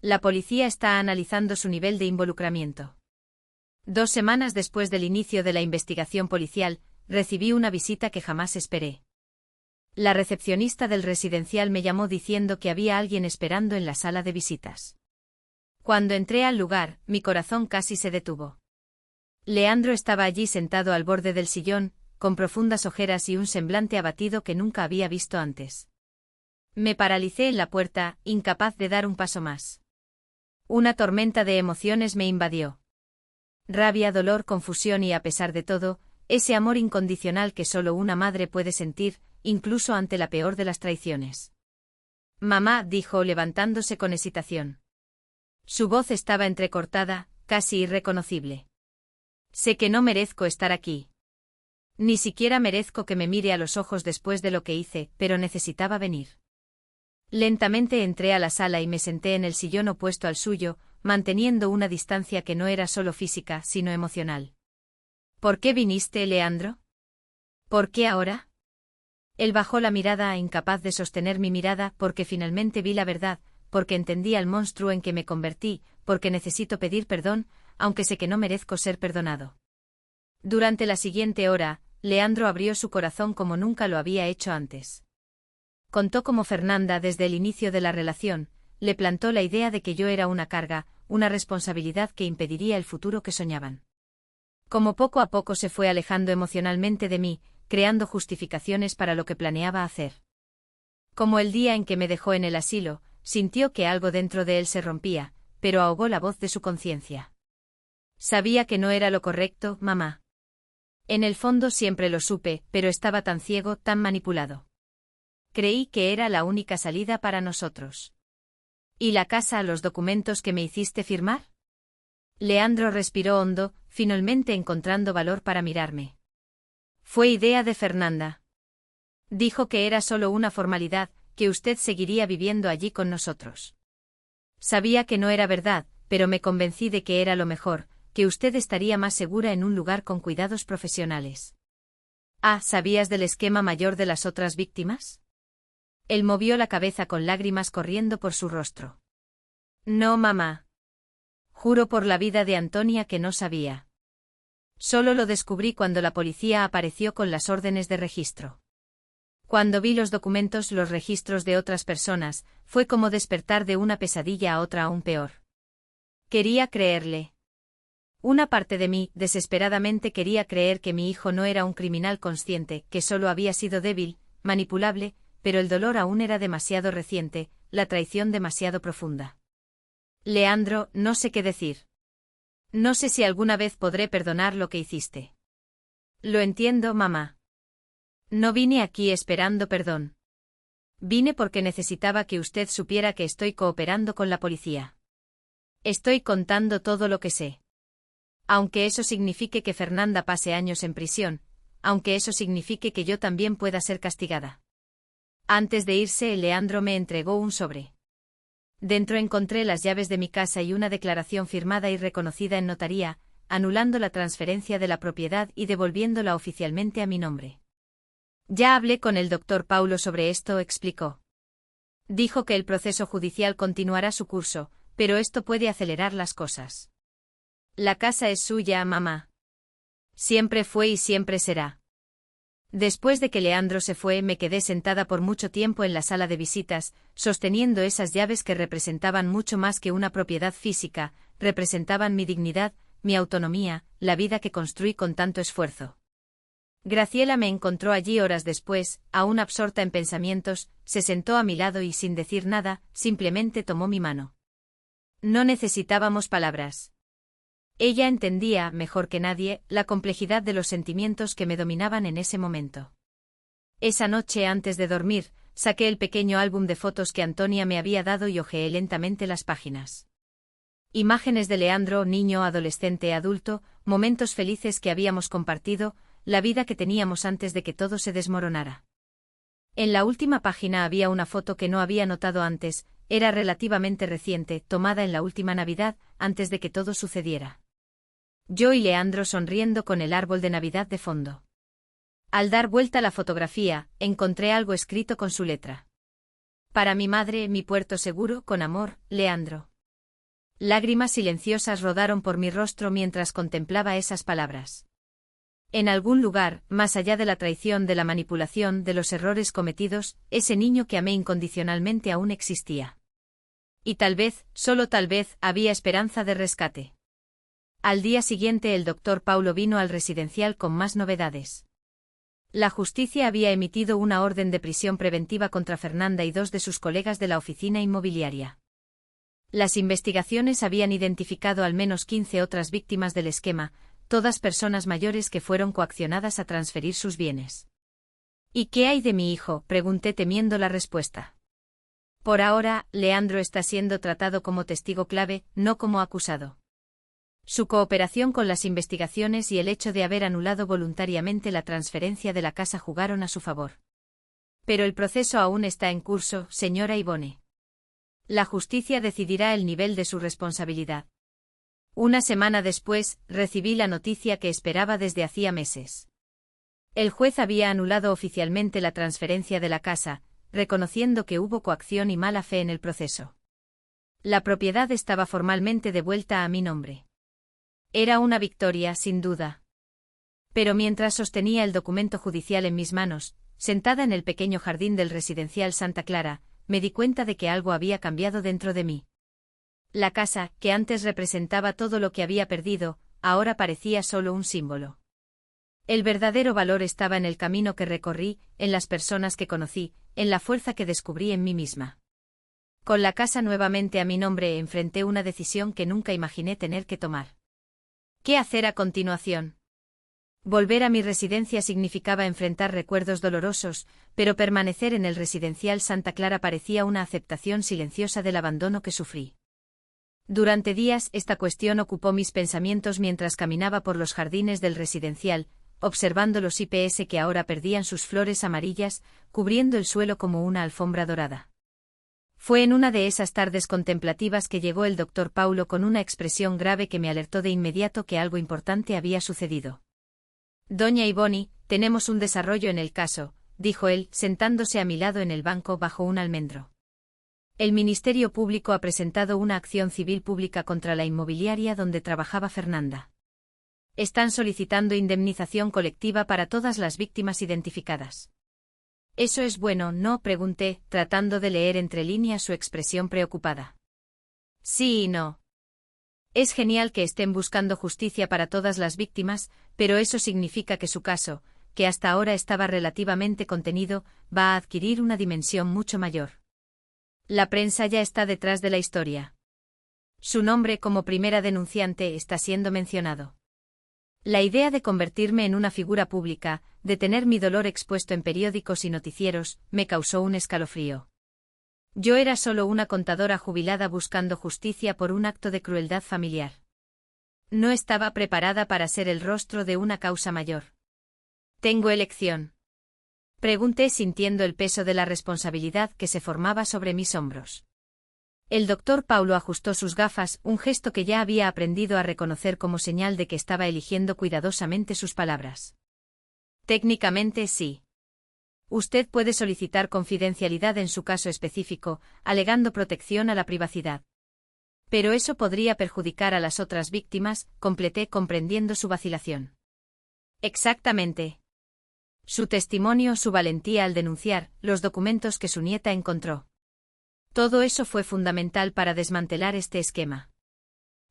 La policía está analizando su nivel de involucramiento. 2 semanas después del inicio de la investigación policial, recibí una visita que jamás esperé. La recepcionista del residencial me llamó diciendo que había alguien esperando en la sala de visitas. Cuando entré al lugar, mi corazón casi se detuvo. Leandro estaba allí sentado al borde del sillón, con profundas ojeras y un semblante abatido que nunca había visto antes. Me paralicé en la puerta, incapaz de dar un paso más. Una tormenta de emociones me invadió. Rabia, dolor, confusión y, a pesar de todo, ese amor incondicional que solo una madre puede sentir, incluso ante la peor de las traiciones. Mamá, dijo levantándose con hesitación. Su voz estaba entrecortada, casi irreconocible. Sé que no merezco estar aquí. Ni siquiera merezco que me mire a los ojos después de lo que hice, pero necesitaba venir. Lentamente entré a la sala y me senté en el sillón opuesto al suyo, manteniendo una distancia que no era solo física, sino emocional. ¿Por qué viniste, Leandro? ¿Por qué ahora? Él bajó la mirada, incapaz de sostener mi mirada, porque finalmente vi la verdad, porque entendí al monstruo en que me convertí, porque necesito pedir perdón, aunque sé que no merezco ser perdonado. Durante la siguiente hora, Leandro abrió su corazón como nunca lo había hecho antes. Contó cómo Fernanda, desde el inicio de la relación, le plantó la idea de que yo era una carga, una responsabilidad que impediría el futuro que soñaban. Como poco a poco se fue alejando emocionalmente de mí, creando justificaciones para lo que planeaba hacer. Como el día en que me dejó en el asilo, sintió que algo dentro de él se rompía, pero ahogó la voz de su conciencia. Sabía que no era lo correcto, mamá. En el fondo siempre lo supe, pero estaba tan ciego, tan manipulado. Creí que era la única salida para nosotros. ¿Y la casa, los documentos que me hiciste firmar? Leandro respiró hondo, finalmente encontrando valor para mirarme. Fue idea de Fernanda. Dijo que era solo una formalidad, que usted seguiría viviendo allí con nosotros. Sabía que no era verdad, pero me convencí de que era lo mejor, que usted estaría más segura en un lugar con cuidados profesionales. Ah, ¿sabías del esquema mayor de las otras víctimas? Él movió la cabeza con lágrimas corriendo por su rostro. No, mamá. Juro por la vida de Antonia que no sabía. Solo lo descubrí cuando la policía apareció con las órdenes de registro. Cuando vi los documentos, los registros de otras personas, fue como despertar de una pesadilla a otra aún peor. Quería creerle. Una parte de mí, desesperadamente, quería creer que mi hijo no era un criminal consciente, que solo había sido débil, manipulable, pero el dolor aún era demasiado reciente, la traición demasiado profunda. Leandro, no sé qué decir. No sé si alguna vez podré perdonar lo que hiciste. Lo entiendo, mamá. No vine aquí esperando perdón. Vine porque necesitaba que usted supiera que estoy cooperando con la policía. Estoy contando todo lo que sé. Aunque eso signifique que Fernanda pase años en prisión, aunque eso signifique que yo también pueda ser castigada. Antes de irse, Leandro me entregó un sobre. Dentro encontré las llaves de mi casa y una declaración firmada y reconocida en notaría, anulando la transferencia de la propiedad y devolviéndola oficialmente a mi nombre. Ya hablé con el doctor Paulo sobre esto, explicó. Dijo que el proceso judicial continuará su curso, pero esto puede acelerar las cosas. La casa es suya, mamá. Siempre fue y siempre será. Después de que Leandro se fue, me quedé sentada por mucho tiempo en la sala de visitas, sosteniendo esas llaves que representaban mucho más que una propiedad física, representaban mi dignidad, mi autonomía, la vida que construí con tanto esfuerzo. Graciela me encontró allí horas después, aún absorta en pensamientos, se sentó a mi lado y sin decir nada, simplemente tomó mi mano. No necesitábamos palabras. Ella entendía, mejor que nadie, la complejidad de los sentimientos que me dominaban en ese momento. Esa noche, antes de dormir, saqué el pequeño álbum de fotos que Antonia me había dado y hojeé lentamente las páginas. Imágenes de Leandro, niño, adolescente, adulto, momentos felices que habíamos compartido, la vida que teníamos antes de que todo se desmoronara. En la última página había una foto que no había notado antes, era relativamente reciente, tomada en la última Navidad, antes de que todo sucediera. Yo y Leandro sonriendo con el árbol de Navidad de fondo. Al dar vuelta la fotografía, encontré algo escrito con su letra. Para mi madre, mi puerto seguro, con amor, Leandro. Lágrimas silenciosas rodaron por mi rostro mientras contemplaba esas palabras. En algún lugar, más allá de la traición, de la manipulación, de los errores cometidos, ese niño que amé incondicionalmente aún existía. Y tal vez, solo tal vez, había esperanza de rescate. Al día siguiente el doctor Paulo vino al residencial con más novedades. La justicia había emitido una orden de prisión preventiva contra Fernanda y 2 de sus colegas de la oficina inmobiliaria. Las investigaciones habían identificado al menos 15 otras víctimas del esquema, todas personas mayores que fueron coaccionadas a transferir sus bienes. ¿Y qué hay de mi hijo?, pregunté temiendo la respuesta. Por ahora, Leandro está siendo tratado como testigo clave, no como acusado. Su cooperación con las investigaciones y el hecho de haber anulado voluntariamente la transferencia de la casa jugaron a su favor. Pero el proceso aún está en curso, señora Ivone. La justicia decidirá el nivel de su responsabilidad. Una semana después, recibí la noticia que esperaba desde hacía meses. El juez había anulado oficialmente la transferencia de la casa, reconociendo que hubo coacción y mala fe en el proceso. La propiedad estaba formalmente devuelta a mi nombre. Era una victoria, sin duda. Pero mientras sostenía el documento judicial en mis manos, sentada en el pequeño jardín del residencial Santa Clara, me di cuenta de que algo había cambiado dentro de mí. La casa, que antes representaba todo lo que había perdido, ahora parecía solo un símbolo. El verdadero valor estaba en el camino que recorrí, en las personas que conocí, en la fuerza que descubrí en mí misma. Con la casa nuevamente a mi nombre enfrenté una decisión que nunca imaginé tener que tomar. ¿Qué hacer a continuación? Volver a mi residencia significaba enfrentar recuerdos dolorosos, pero permanecer en el residencial Santa Clara parecía una aceptación silenciosa del abandono que sufrí. Durante días esta cuestión ocupó mis pensamientos mientras caminaba por los jardines del residencial, observando los IPS que ahora perdían sus flores amarillas, cubriendo el suelo como una alfombra dorada. Fue en una de esas tardes contemplativas que llegó el doctor Paulo con una expresión grave que me alertó de inmediato que algo importante había sucedido. Doña Ivone, tenemos un desarrollo en el caso, dijo él, sentándose a mi lado en el banco bajo un almendro. El Ministerio Público ha presentado una acción civil pública contra la inmobiliaria donde trabajaba Fernanda. Están solicitando indemnización colectiva para todas las víctimas identificadas. ¿Eso es bueno, no?, pregunté, tratando de leer entre líneas su expresión preocupada. Sí y no. Es genial que estén buscando justicia para todas las víctimas, pero eso significa que su caso, que hasta ahora estaba relativamente contenido, va a adquirir una dimensión mucho mayor. La prensa ya está detrás de la historia. Su nombre como primera denunciante está siendo mencionado. La idea de convertirme en una figura pública, de tener mi dolor expuesto en periódicos y noticieros, me causó un escalofrío. Yo era solo una contadora jubilada buscando justicia por un acto de crueldad familiar. No estaba preparada para ser el rostro de una causa mayor. ¿Tengo elección?, pregunté sintiendo el peso de la responsabilidad que se formaba sobre mis hombros. El doctor Paulo ajustó sus gafas, un gesto que ya había aprendido a reconocer como señal de que estaba eligiendo cuidadosamente sus palabras. Técnicamente sí. Usted puede solicitar confidencialidad en su caso específico, alegando protección a la privacidad. Pero eso podría perjudicar a las otras víctimas, completé comprendiendo su vacilación. Exactamente. Su testimonio, su valentía al denunciar, los documentos que su nieta encontró. Todo eso fue fundamental para desmantelar este esquema.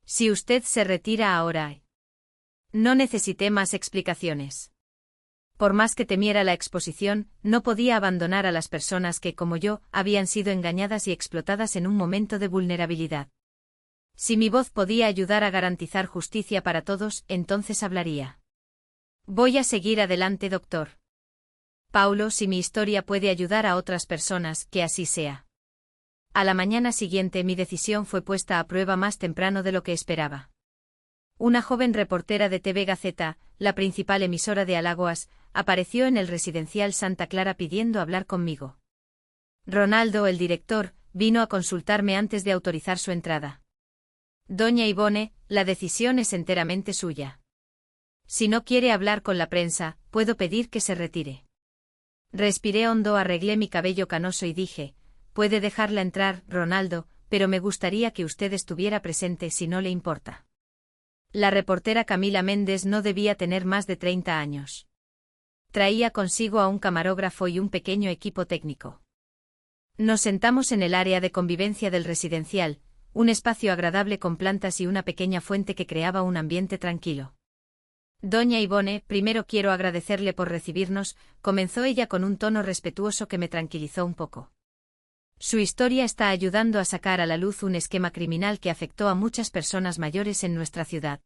Si usted se retira ahora. No necesité más explicaciones. Por más que temiera la exposición, no podía abandonar a las personas que, como yo, habían sido engañadas y explotadas en un momento de vulnerabilidad. Si mi voz podía ayudar a garantizar justicia para todos, entonces hablaría. Voy a seguir adelante, doctor Paulo, si mi historia puede ayudar a otras personas, que así sea. A la mañana siguiente mi decisión fue puesta a prueba más temprano de lo que esperaba. Una joven reportera de TV Gaceta, la principal emisora de Alagoas, apareció en el residencial Santa Clara pidiendo hablar conmigo. Ronaldo, el director, vino a consultarme antes de autorizar su entrada. Doña Ivone, la decisión es enteramente suya. Si no quiere hablar con la prensa, puedo pedir que se retire. Respiré hondo, arreglé mi cabello canoso y dije, puede dejarla entrar, Ronaldo, pero me gustaría que usted estuviera presente si no le importa. La reportera Camila Méndez no debía tener más de 30 años. Traía consigo a un camarógrafo y un pequeño equipo técnico. Nos sentamos en el área de convivencia del residencial, un espacio agradable con plantas y una pequeña fuente que creaba un ambiente tranquilo. Doña Ivone, primero quiero agradecerle por recibirnos, comenzó ella con un tono respetuoso que me tranquilizó un poco. Su historia está ayudando a sacar a la luz un esquema criminal que afectó a muchas personas mayores en nuestra ciudad.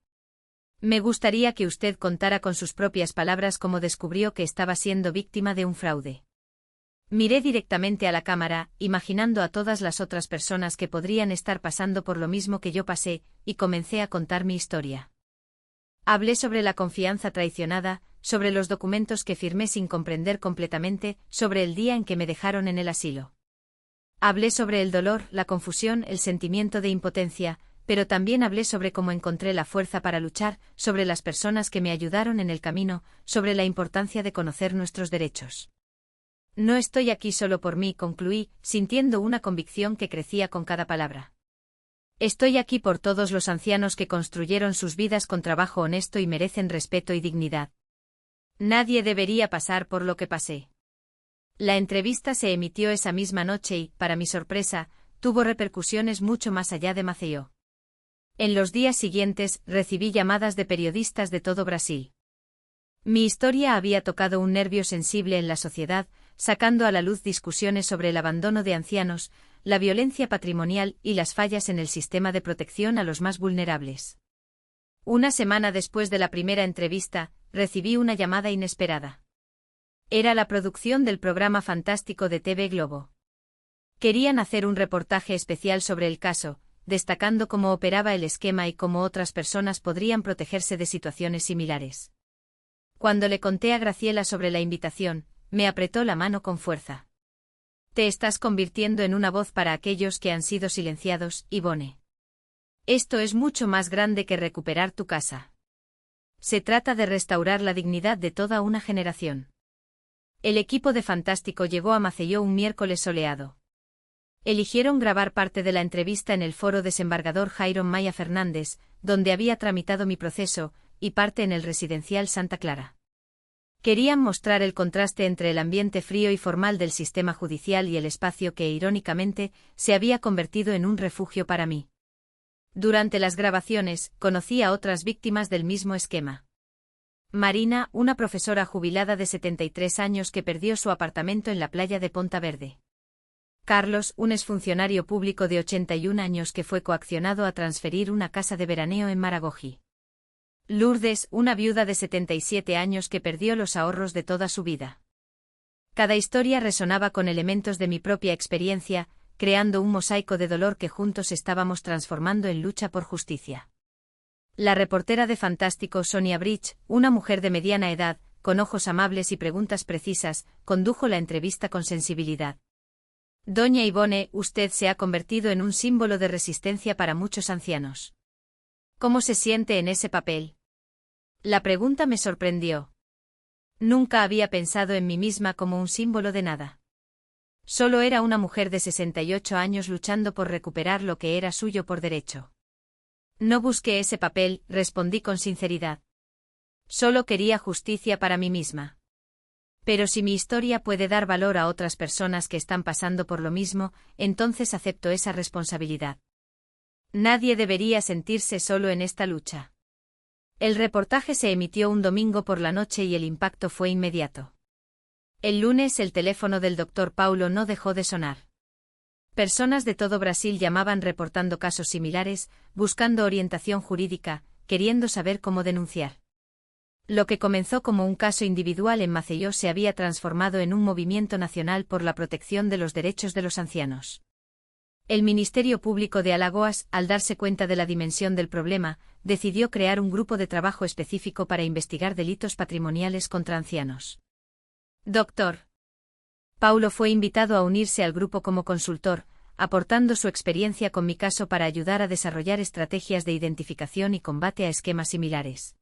Me gustaría que usted contara con sus propias palabras cómo descubrió que estaba siendo víctima de un fraude. Miré directamente a la cámara, imaginando a todas las otras personas que podrían estar pasando por lo mismo que yo pasé, y comencé a contar mi historia. Hablé sobre la confianza traicionada, sobre los documentos que firmé sin comprender completamente, sobre el día en que me dejaron en el asilo. Hablé sobre el dolor, la confusión, el sentimiento de impotencia, pero también hablé sobre cómo encontré la fuerza para luchar, sobre las personas que me ayudaron en el camino, sobre la importancia de conocer nuestros derechos. No estoy aquí solo por mí, concluí, sintiendo una convicción que crecía con cada palabra. Estoy aquí por todos los ancianos que construyeron sus vidas con trabajo honesto y merecen respeto y dignidad. Nadie debería pasar por lo que pasé. La entrevista se emitió esa misma noche y, para mi sorpresa, tuvo repercusiones mucho más allá de Maceió. En los días siguientes, recibí llamadas de periodistas de todo Brasil. Mi historia había tocado un nervio sensible en la sociedad, sacando a la luz discusiones sobre el abandono de ancianos, la violencia patrimonial y las fallas en el sistema de protección a los más vulnerables. Una semana después de la primera entrevista, recibí una llamada inesperada. Era la producción del programa fantástico de TV Globo. Querían hacer un reportaje especial sobre el caso, destacando cómo operaba el esquema y cómo otras personas podrían protegerse de situaciones similares. Cuando le conté a Graciela sobre la invitación, me apretó la mano con fuerza. Te estás convirtiendo en una voz para aquellos que han sido silenciados, Ivone. Esto es mucho más grande que recuperar tu casa. Se trata de restaurar la dignidad de toda una generación. El equipo de Fantástico llegó a Maceió un miércoles soleado. Eligieron grabar parte de la entrevista en el foro desembargador Jairo Maya Fernández, donde había tramitado mi proceso, y parte en el residencial Santa Clara. Querían mostrar el contraste entre el ambiente frío y formal del sistema judicial y el espacio que, irónicamente, se había convertido en un refugio para mí. Durante las grabaciones, conocí a otras víctimas del mismo esquema. Marina, una profesora jubilada de 73 años que perdió su apartamento en la playa de Ponta Verde. Carlos, un exfuncionario público de 81 años que fue coaccionado a transferir una casa de veraneo en Maragogi. Lourdes, una viuda de 77 años que perdió los ahorros de toda su vida. Cada historia resonaba con elementos de mi propia experiencia, creando un mosaico de dolor que juntos estábamos transformando en lucha por justicia. La reportera de Fantástico Sonia Bridge, una mujer de mediana edad, con ojos amables y preguntas precisas, condujo la entrevista con sensibilidad. Doña Ivone, usted se ha convertido en un símbolo de resistencia para muchos ancianos. ¿Cómo se siente en ese papel? La pregunta me sorprendió. Nunca había pensado en mí misma como un símbolo de nada. Solo era una mujer de 68 años luchando por recuperar lo que era suyo por derecho. No busqué ese papel, respondí con sinceridad. Solo quería justicia para mí misma. Pero si mi historia puede dar valor a otras personas que están pasando por lo mismo, entonces acepto esa responsabilidad. Nadie debería sentirse solo en esta lucha. El reportaje se emitió un domingo por la noche y el impacto fue inmediato. El lunes el teléfono del Dr. Paulo no dejó de sonar. Personas de todo Brasil llamaban reportando casos similares, buscando orientación jurídica, queriendo saber cómo denunciar. Lo que comenzó como un caso individual en Maceió se había transformado en un movimiento nacional por la protección de los derechos de los ancianos. El Ministerio Público de Alagoas, al darse cuenta de la dimensión del problema, decidió crear un grupo de trabajo específico para investigar delitos patrimoniales contra ancianos. Dr. Paulo fue invitado a unirse al grupo como consultor, aportando su experiencia con mi caso para ayudar a desarrollar estrategias de identificación y combate a esquemas similares.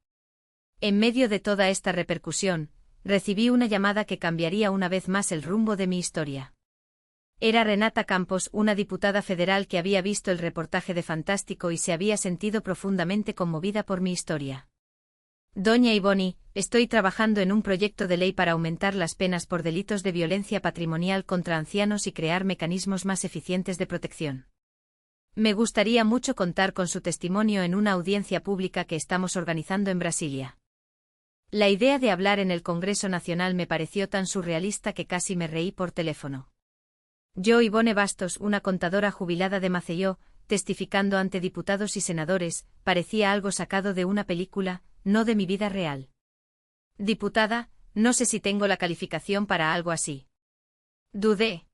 En medio de toda esta repercusión, recibí una llamada que cambiaría una vez más el rumbo de mi historia. Era Renata Campos, una diputada federal que había visto el reportaje de Fantástico y se había sentido profundamente conmovida por mi historia. Doña Ivone, estoy trabajando en un proyecto de ley para aumentar las penas por delitos de violencia patrimonial contra ancianos y crear mecanismos más eficientes de protección. Me gustaría mucho contar con su testimonio en una audiencia pública que estamos organizando en Brasilia. La idea de hablar en el Congreso Nacional me pareció tan surrealista que casi me reí por teléfono. Yo, Ivone Bastos, una contadora jubilada de Maceió, testificando ante diputados y senadores, parecía algo sacado de una película, no de mi vida real. Diputada, no sé si tengo la calificación para algo así. Dudé.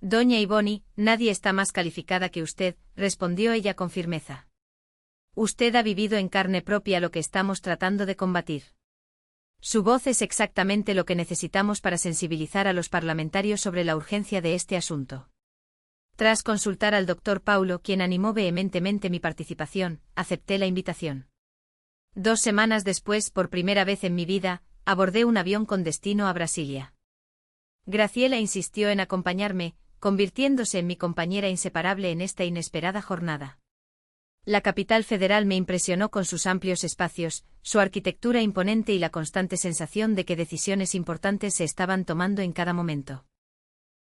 Doña Ivone, nadie está más calificada que usted, respondió ella con firmeza. Usted ha vivido en carne propia lo que estamos tratando de combatir. Su voz es exactamente lo que necesitamos para sensibilizar a los parlamentarios sobre la urgencia de este asunto. Tras consultar al doctor Paulo, quien animó vehementemente mi participación, acepté la invitación. 2 semanas después, por primera vez en mi vida, abordé un avión con destino a Brasilia. Graciela insistió en acompañarme, convirtiéndose en mi compañera inseparable en esta inesperada jornada. La capital federal me impresionó con sus amplios espacios, su arquitectura imponente y la constante sensación de que decisiones importantes se estaban tomando en cada momento.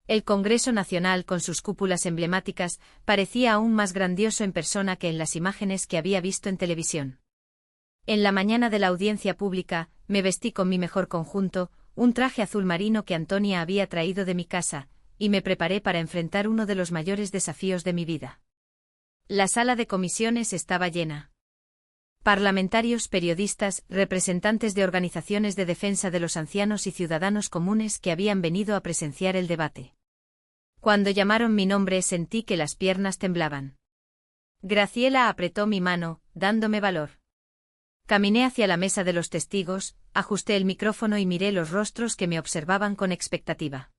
El Congreso Nacional, con sus cúpulas emblemáticas, parecía aún más grandioso en persona que en las imágenes que había visto en televisión. En la mañana de la audiencia pública, me vestí con mi mejor conjunto, un traje azul marino que Antonia había traído de mi casa, y me preparé para enfrentar uno de los mayores desafíos de mi vida. La sala de comisiones estaba llena. Parlamentarios, periodistas, representantes de organizaciones de defensa de los ancianos y ciudadanos comunes que habían venido a presenciar el debate. Cuando llamaron mi nombre sentí que las piernas temblaban. Graciela apretó mi mano, dándome valor. Caminé hacia la mesa de los testigos, ajusté el micrófono y miré los rostros que me observaban con expectativa.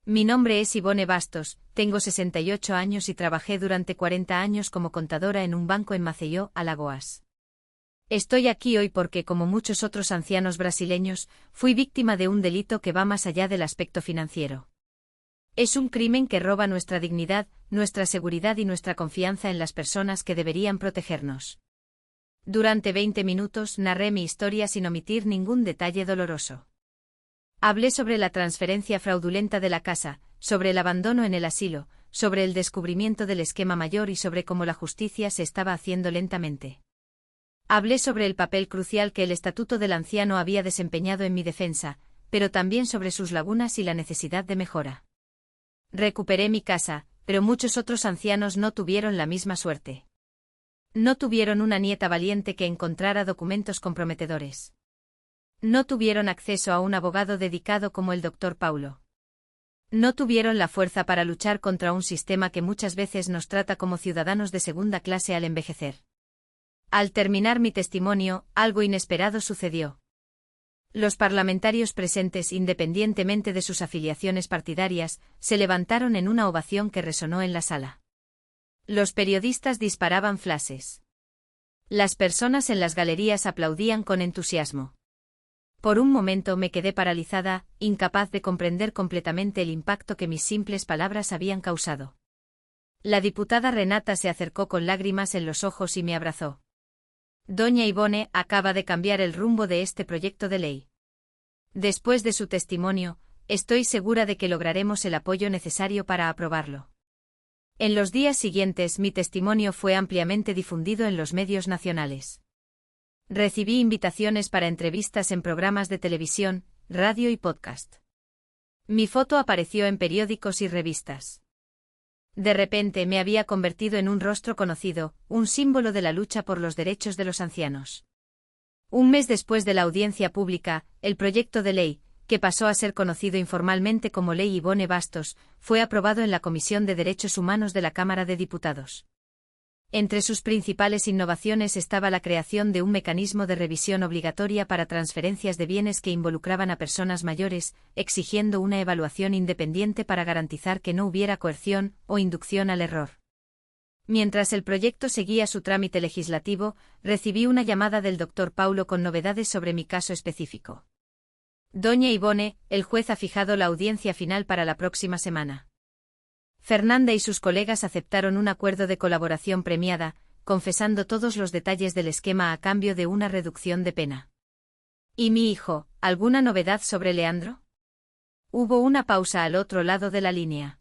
Mi nombre es Ivone Bastos, tengo 68 años y trabajé durante 40 años como contadora en un banco en Maceió, Alagoas. Estoy aquí hoy porque, como muchos otros ancianos brasileños, fui víctima de un delito que va más allá del aspecto financiero. Es un crimen que roba nuestra dignidad, nuestra seguridad y nuestra confianza en las personas que deberían protegernos. Durante 20 minutos narré mi historia sin omitir ningún detalle doloroso. Hablé sobre la transferencia fraudulenta de la casa, sobre el abandono en el asilo, sobre el descubrimiento del esquema mayor y sobre cómo la justicia se estaba haciendo lentamente. Hablé sobre el papel crucial que el Estatuto del Anciano había desempeñado en mi defensa, pero también sobre sus lagunas y la necesidad de mejora. Recuperé mi casa, pero muchos otros ancianos no tuvieron la misma suerte. No tuvieron una nieta valiente que encontrara documentos comprometedores. No tuvieron acceso a un abogado dedicado como el doctor Paulo. No tuvieron la fuerza para luchar contra un sistema que muchas veces nos trata como ciudadanos de segunda clase al envejecer. Al terminar mi testimonio, algo inesperado sucedió. Los parlamentarios presentes, independientemente de sus afiliaciones partidarias, se levantaron en una ovación que resonó en la sala. Los periodistas disparaban flashes. Las personas en las galerías aplaudían con entusiasmo. Por un momento me quedé paralizada, incapaz de comprender completamente el impacto que mis simples palabras habían causado. La diputada Renata se acercó con lágrimas en los ojos y me abrazó. Doña Ivone acaba de cambiar el rumbo de este proyecto de ley. Después de su testimonio, estoy segura de que lograremos el apoyo necesario para aprobarlo. En los días siguientes mi testimonio fue ampliamente difundido en los medios nacionales. Recibí invitaciones para entrevistas en programas de televisión, radio y podcast. Mi foto apareció en periódicos y revistas. De repente me había convertido en un rostro conocido, un símbolo de la lucha por los derechos de los ancianos. Un mes después de la audiencia pública, el proyecto de ley, que pasó a ser conocido informalmente como Ley Ivone Bastos, fue aprobado en la Comisión de Derechos Humanos de la Cámara de Diputados. Entre sus principales innovaciones estaba la creación de un mecanismo de revisión obligatoria para transferencias de bienes que involucraban a personas mayores, exigiendo una evaluación independiente para garantizar que no hubiera coerción o inducción al error. Mientras el proyecto seguía su trámite legislativo, recibí una llamada del doctor Paulo con novedades sobre mi caso específico. Doña Ivone, el juez ha fijado la audiencia final para la próxima semana. Fernanda y sus colegas aceptaron un acuerdo de colaboración premiada, confesando todos los detalles del esquema a cambio de una reducción de pena. ¿Y mi hijo, alguna novedad sobre Leandro? Hubo una pausa al otro lado de la línea.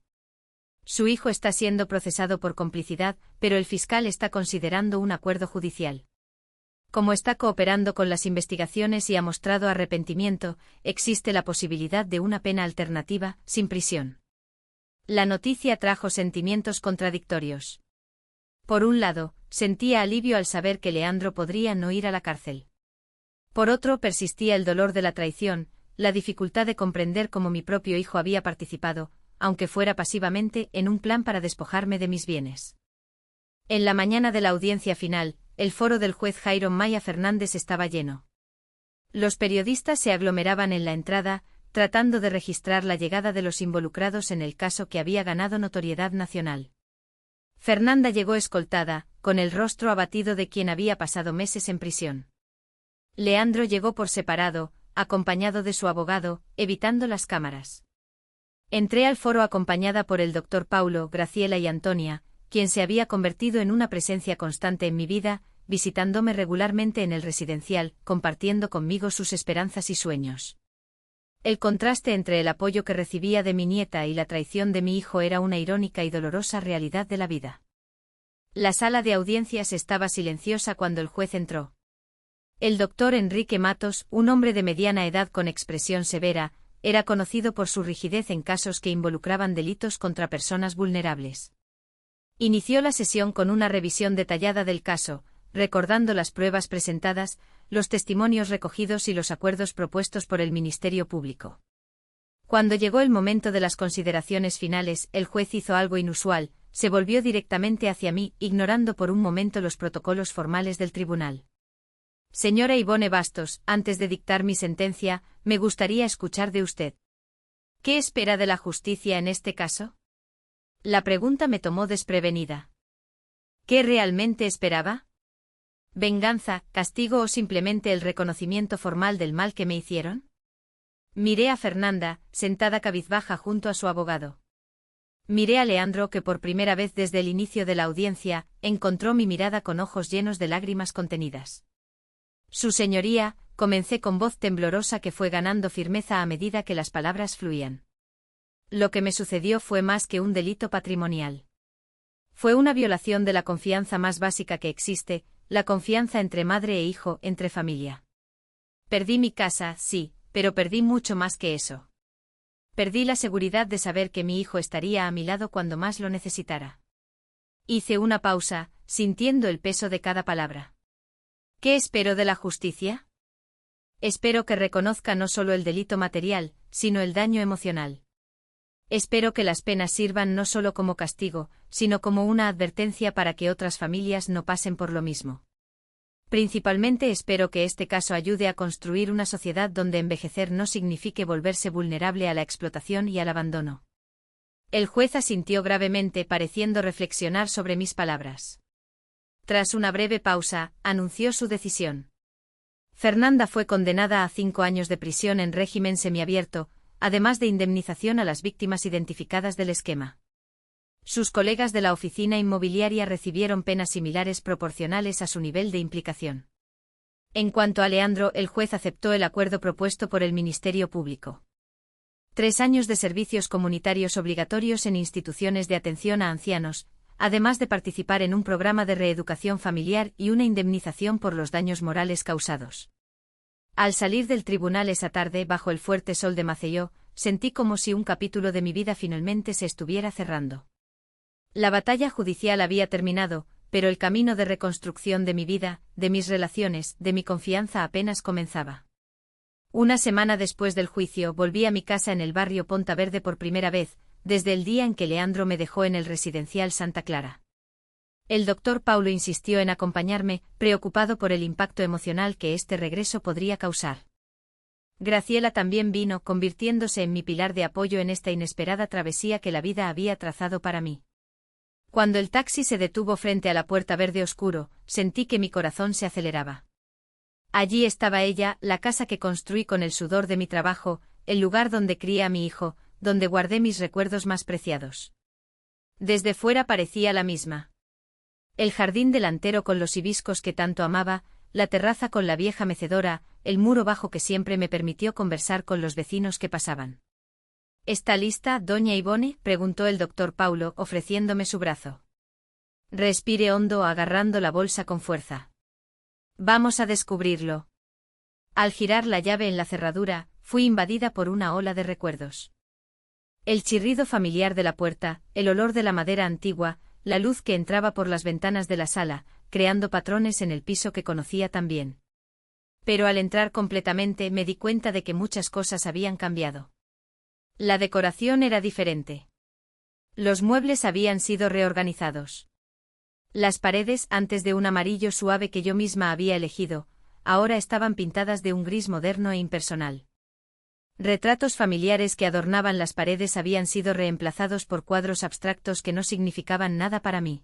Su hijo está siendo procesado por complicidad, pero el fiscal está considerando un acuerdo judicial. Como está cooperando con las investigaciones y ha mostrado arrepentimiento, existe la posibilidad de una pena alternativa, sin prisión. La noticia trajo sentimientos contradictorios. Por un lado, sentía alivio al saber que Leandro podría no ir a la cárcel. Por otro, persistía el dolor de la traición, la dificultad de comprender cómo mi propio hijo había participado, aunque fuera pasivamente, en un plan para despojarme de mis bienes. En la mañana de la audiencia final, el foro del juez Jairo Maya Fernández estaba lleno. Los periodistas se aglomeraban en la entrada, tratando de registrar la llegada de los involucrados en el caso que había ganado notoriedad nacional. Fernanda llegó escoltada, con el rostro abatido de quien había pasado meses en prisión. Leandro llegó por separado, acompañado de su abogado, evitando las cámaras. Entré al foro acompañada por el doctor Paulo, Graciela y Antonia, quien se había convertido en una presencia constante en mi vida, visitándome regularmente en el residencial, compartiendo conmigo sus esperanzas y sueños. El contraste entre el apoyo que recibía de mi nieta y la traición de mi hijo era una irónica y dolorosa realidad de la vida. La sala de audiencias estaba silenciosa cuando el juez entró. El doctor Enrique Matos, un hombre de mediana edad con expresión severa, era conocido por su rigidez en casos que involucraban delitos contra personas vulnerables. Inició la sesión con una revisión detallada del caso, recordando las pruebas presentadas, los testimonios recogidos y los acuerdos propuestos por el Ministerio Público. Cuando llegó el momento de las consideraciones finales, el juez hizo algo inusual, se volvió directamente hacia mí, ignorando por un momento los protocolos formales del tribunal. Señora Ivone Bastos, antes de dictar mi sentencia, me gustaría escuchar de usted. ¿Qué espera de la justicia en este caso? La pregunta me tomó desprevenida. ¿Qué realmente esperaba? ¿Venganza, castigo o simplemente el reconocimiento formal del mal que me hicieron? Miré a Fernanda, sentada cabizbaja junto a su abogado. Miré a Leandro que por primera vez desde el inicio de la audiencia, encontró mi mirada con ojos llenos de lágrimas contenidas. Su señoría, comencé con voz temblorosa que fue ganando firmeza a medida que las palabras fluían. Lo que me sucedió fue más que un delito patrimonial. Fue una violación de la confianza más básica que existe, la confianza entre madre e hijo, entre familia. Perdí mi casa, sí, pero perdí mucho más que eso. Perdí la seguridad de saber que mi hijo estaría a mi lado cuando más lo necesitara. Hice una pausa, sintiendo el peso de cada palabra. ¿Qué espero de la justicia? Espero que reconozca no solo el delito material, sino el daño emocional. Espero que las penas sirvan no solo como castigo, sino como una advertencia para que otras familias no pasen por lo mismo. Principalmente espero que este caso ayude a construir una sociedad donde envejecer no signifique volverse vulnerable a la explotación y al abandono. El juez asintió gravemente, pareciendo reflexionar sobre mis palabras. Tras una breve pausa, anunció su decisión. Fernanda fue condenada a 5 años de prisión en régimen semiabierto, además de indemnización a las víctimas identificadas del esquema. Sus colegas de la oficina inmobiliaria recibieron penas similares proporcionales a su nivel de implicación. En cuanto a Leandro, el juez aceptó el acuerdo propuesto por el Ministerio Público. 3 años de servicios comunitarios obligatorios en instituciones de atención a ancianos, además de participar en un programa de reeducación familiar y una indemnización por los daños morales causados. Al salir del tribunal esa tarde bajo el fuerte sol de Maceió, sentí como si un capítulo de mi vida finalmente se estuviera cerrando. La batalla judicial había terminado, pero el camino de reconstrucción de mi vida, de mis relaciones, de mi confianza apenas comenzaba. Una semana después del juicio volví a mi casa en el barrio Ponta Verde por primera vez, desde el día en que Leandro me dejó en el residencial Santa Clara. El doctor Paulo insistió en acompañarme, preocupado por el impacto emocional que este regreso podría causar. Graciela también vino, convirtiéndose en mi pilar de apoyo en esta inesperada travesía que la vida había trazado para mí. Cuando el taxi se detuvo frente a la puerta verde oscuro, sentí que mi corazón se aceleraba. Allí estaba ella, la casa que construí con el sudor de mi trabajo, el lugar donde crié a mi hijo, donde guardé mis recuerdos más preciados. Desde fuera parecía la misma. El jardín delantero con los hibiscos que tanto amaba, la terraza con la vieja mecedora, el muro bajo que siempre me permitió conversar con los vecinos que pasaban. ¿Está lista, doña Ivone?, preguntó el doctor Paulo, ofreciéndome su brazo. Respire hondo, agarrando la bolsa con fuerza. Vamos a descubrirlo. Al girar la llave en la cerradura, fui invadida por una ola de recuerdos. El chirrido familiar de la puerta, el olor de la madera antigua, la luz que entraba por las ventanas de la sala, creando patrones en el piso que conocía tan bien. Pero al entrar completamente me di cuenta de que muchas cosas habían cambiado. La decoración era diferente. Los muebles habían sido reorganizados. Las paredes, antes de un amarillo suave que yo misma había elegido, ahora estaban pintadas de un gris moderno e impersonal. Retratos familiares que adornaban las paredes habían sido reemplazados por cuadros abstractos que no significaban nada para mí.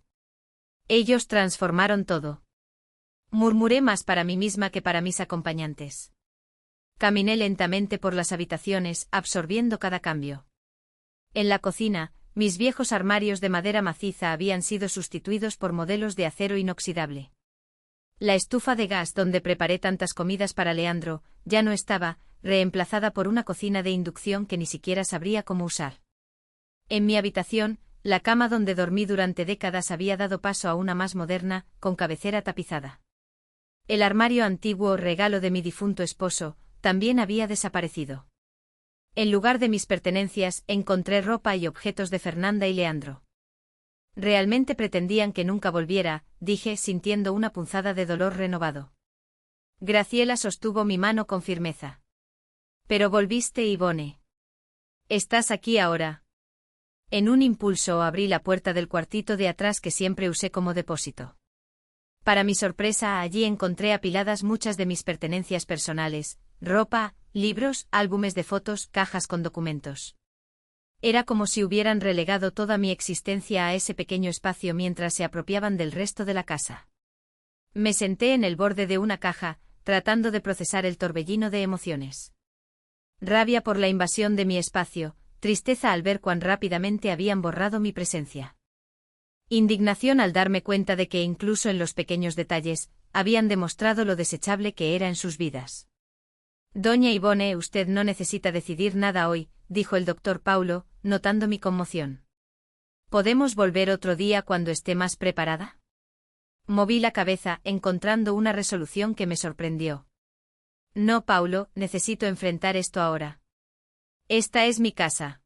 Ellos transformaron todo. Murmuré más para mí misma que para mis acompañantes. Caminé lentamente por las habitaciones, absorbiendo cada cambio. En la cocina, mis viejos armarios de madera maciza habían sido sustituidos por modelos de acero inoxidable. La estufa de gas donde preparé tantas comidas para Leandro, ya no estaba, reemplazada por una cocina de inducción que ni siquiera sabría cómo usar. En mi habitación, la cama donde dormí durante décadas había dado paso a una más moderna, con cabecera tapizada. El armario antiguo, regalo de mi difunto esposo, también había desaparecido. En lugar de mis pertenencias, encontré ropa y objetos de Fernanda y Leandro. Realmente pretendían que nunca volviera, dije, sintiendo una punzada de dolor renovado. Graciela sostuvo mi mano con firmeza. Pero volviste, Ivone. Estás aquí ahora. En un impulso abrí la puerta del cuartito de atrás que siempre usé como depósito. Para mi sorpresa, allí encontré apiladas muchas de mis pertenencias personales, ropa, libros, álbumes de fotos, cajas con documentos. Era como si hubieran relegado toda mi existencia a ese pequeño espacio mientras se apropiaban del resto de la casa. Me senté en el borde de una caja, tratando de procesar el torbellino de emociones. Rabia por la invasión de mi espacio, tristeza al ver cuán rápidamente habían borrado mi presencia. Indignación al darme cuenta de que incluso en los pequeños detalles, habían demostrado lo desechable que era en sus vidas. Doña Ivone, usted no necesita decidir nada hoy, dijo el doctor Paulo, notando mi conmoción. ¿Podemos volver otro día cuando esté más preparada? Moví la cabeza, encontrando una resolución que me sorprendió. No, Paulo, necesito enfrentar esto ahora. Esta es mi casa.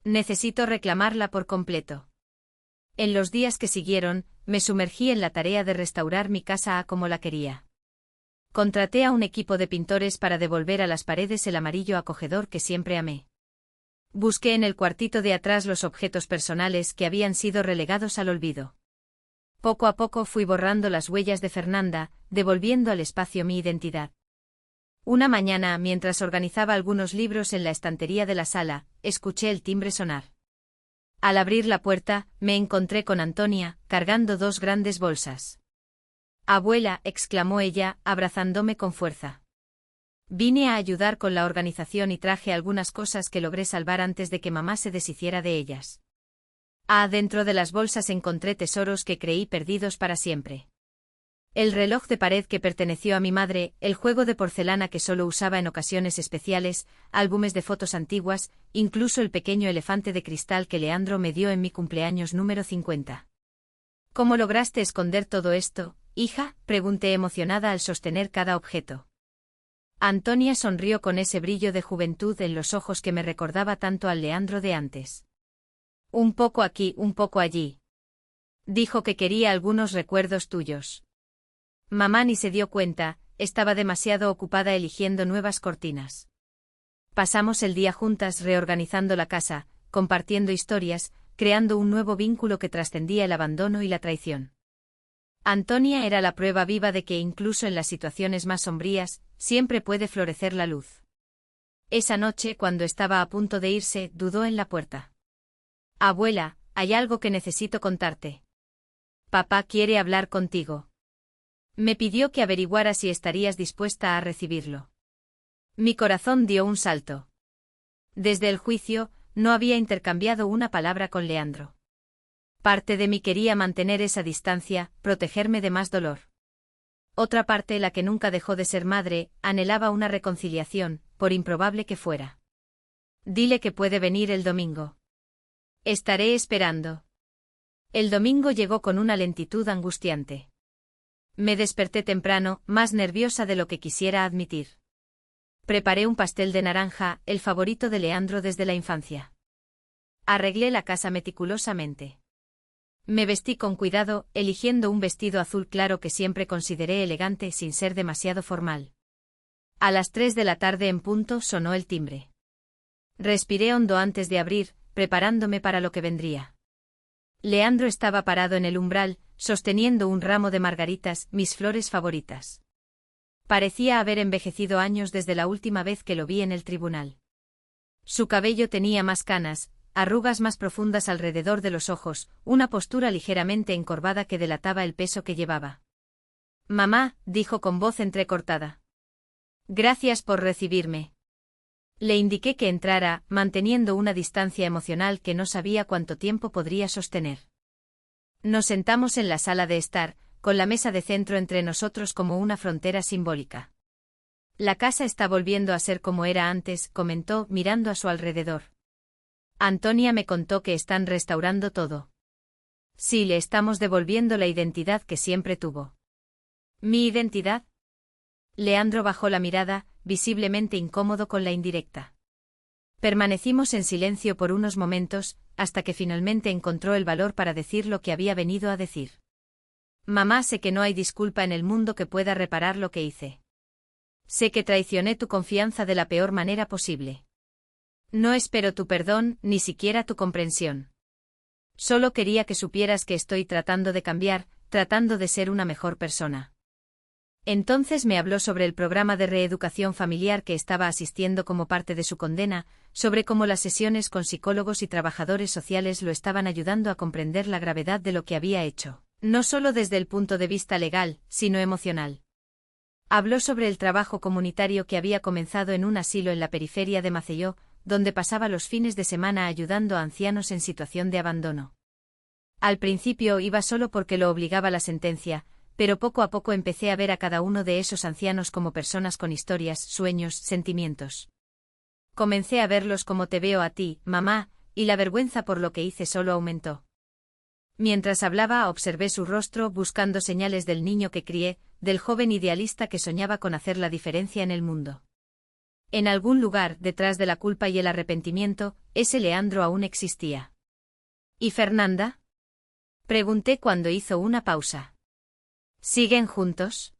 Necesito reclamarla por completo. En los días que siguieron, me sumergí en la tarea de restaurar mi casa a como la quería. Contraté a un equipo de pintores para devolver a las paredes el amarillo acogedor que siempre amé. Busqué en el cuartito de atrás los objetos personales que habían sido relegados al olvido. Poco a poco fui borrando las huellas de Fernanda, devolviendo al espacio mi identidad. Una mañana, mientras organizaba algunos libros en la estantería de la sala, escuché el timbre sonar. Al abrir la puerta, me encontré con Antonia, cargando 2 grandes bolsas. «Abuela», exclamó ella, abrazándome con fuerza. Vine a ayudar con la organización y traje algunas cosas que logré salvar antes de que mamá se deshiciera de ellas. Dentro de las bolsas encontré tesoros que creí perdidos para siempre. El reloj de pared que perteneció a mi madre, el juego de porcelana que solo usaba en ocasiones especiales, álbumes de fotos antiguas, incluso el pequeño elefante de cristal que Leandro me dio en mi cumpleaños número 50. ¿Cómo lograste esconder todo esto, hija?, pregunté emocionada al sostener cada objeto. Antonia sonrió con ese brillo de juventud en los ojos que me recordaba tanto al Leandro de antes. Un poco aquí, un poco allí. Dijo que quería algunos recuerdos tuyos. Mamá ni se dio cuenta, estaba demasiado ocupada eligiendo nuevas cortinas. Pasamos el día juntas reorganizando la casa, compartiendo historias, creando un nuevo vínculo que trascendía el abandono y la traición. Antonia era la prueba viva de que incluso en las situaciones más sombrías, siempre puede florecer la luz. Esa noche, cuando estaba a punto de irse, dudó en la puerta. «Abuela, hay algo que necesito contarte. Papá quiere hablar contigo». Me pidió que averiguara si estarías dispuesta a recibirlo. Mi corazón dio un salto. Desde el juicio, no había intercambiado una palabra con Leandro. Parte de mí quería mantener esa distancia, protegerme de más dolor. Otra parte, la que nunca dejó de ser madre, anhelaba una reconciliación, por improbable que fuera. Dile que puede venir el domingo. Estaré esperando. El domingo llegó con una lentitud angustiante. Me desperté temprano, más nerviosa de lo que quisiera admitir. Preparé un pastel de naranja, el favorito de Leandro desde la infancia. Arreglé la casa meticulosamente. Me vestí con cuidado, eligiendo un vestido azul claro que siempre consideré elegante sin ser demasiado formal. A las 3 de la tarde en punto sonó el timbre. Respiré hondo antes de abrir, preparándome para lo que vendría. Leandro estaba parado en el umbral, sosteniendo un ramo de margaritas, mis flores favoritas. Parecía haber envejecido años desde la última vez que lo vi en el tribunal. Su cabello tenía más canas, arrugas más profundas alrededor de los ojos, una postura ligeramente encorvada que delataba el peso que llevaba. «Mamá», dijo con voz entrecortada. «Gracias por recibirme». Le indiqué que entrara, manteniendo una distancia emocional que no sabía cuánto tiempo podría sostener. Nos sentamos en la sala de estar, con la mesa de centro entre nosotros como una frontera simbólica. «La casa está volviendo a ser como era antes», comentó, mirando a su alrededor. «Antonia me contó que están restaurando todo». «Sí, le estamos devolviendo la identidad que siempre tuvo». «¿Mi identidad?». Leandro bajó la mirada, visiblemente incómodo con la indirecta. Permanecimos en silencio por unos momentos, hasta que finalmente encontró el valor para decir lo que había venido a decir. «Mamá, sé que no hay disculpa en el mundo que pueda reparar lo que hice. Sé que traicioné tu confianza de la peor manera posible. No espero tu perdón, ni siquiera tu comprensión. Solo quería que supieras que estoy tratando de cambiar, tratando de ser una mejor persona». Entonces me habló sobre el programa de reeducación familiar que estaba asistiendo como parte de su condena, sobre cómo las sesiones con psicólogos y trabajadores sociales lo estaban ayudando a comprender la gravedad de lo que había hecho, no solo desde el punto de vista legal, sino emocional. Habló sobre el trabajo comunitario que había comenzado en un asilo en la periferia de Maceió, donde pasaba los fines de semana ayudando a ancianos en situación de abandono. Al principio iba solo porque lo obligaba la sentencia, pero poco a poco empecé a ver a cada uno de esos ancianos como personas con historias, sueños, sentimientos. Comencé a verlos como te veo a ti, mamá, y la vergüenza por lo que hice solo aumentó. Mientras hablaba observé su rostro buscando señales del niño que crié, del joven idealista que soñaba con hacer la diferencia en el mundo. En algún lugar, detrás de la culpa y el arrepentimiento, ese Leandro aún existía. ¿Y Fernanda?, pregunté cuando hizo una pausa. ¿Siguen juntos?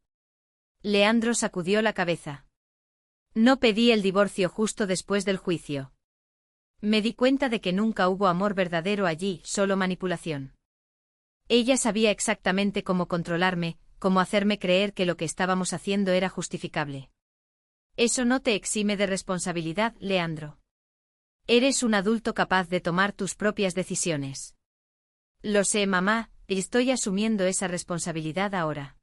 Leandro sacudió la cabeza. No pedí el divorcio justo después del juicio. Me di cuenta de que nunca hubo amor verdadero allí, solo manipulación. Ella sabía exactamente cómo controlarme, cómo hacerme creer que lo que estábamos haciendo era justificable. Eso no te exime de responsabilidad, Leandro. Eres un adulto capaz de tomar tus propias decisiones. Lo sé, mamá, y estoy asumiendo esa responsabilidad ahora.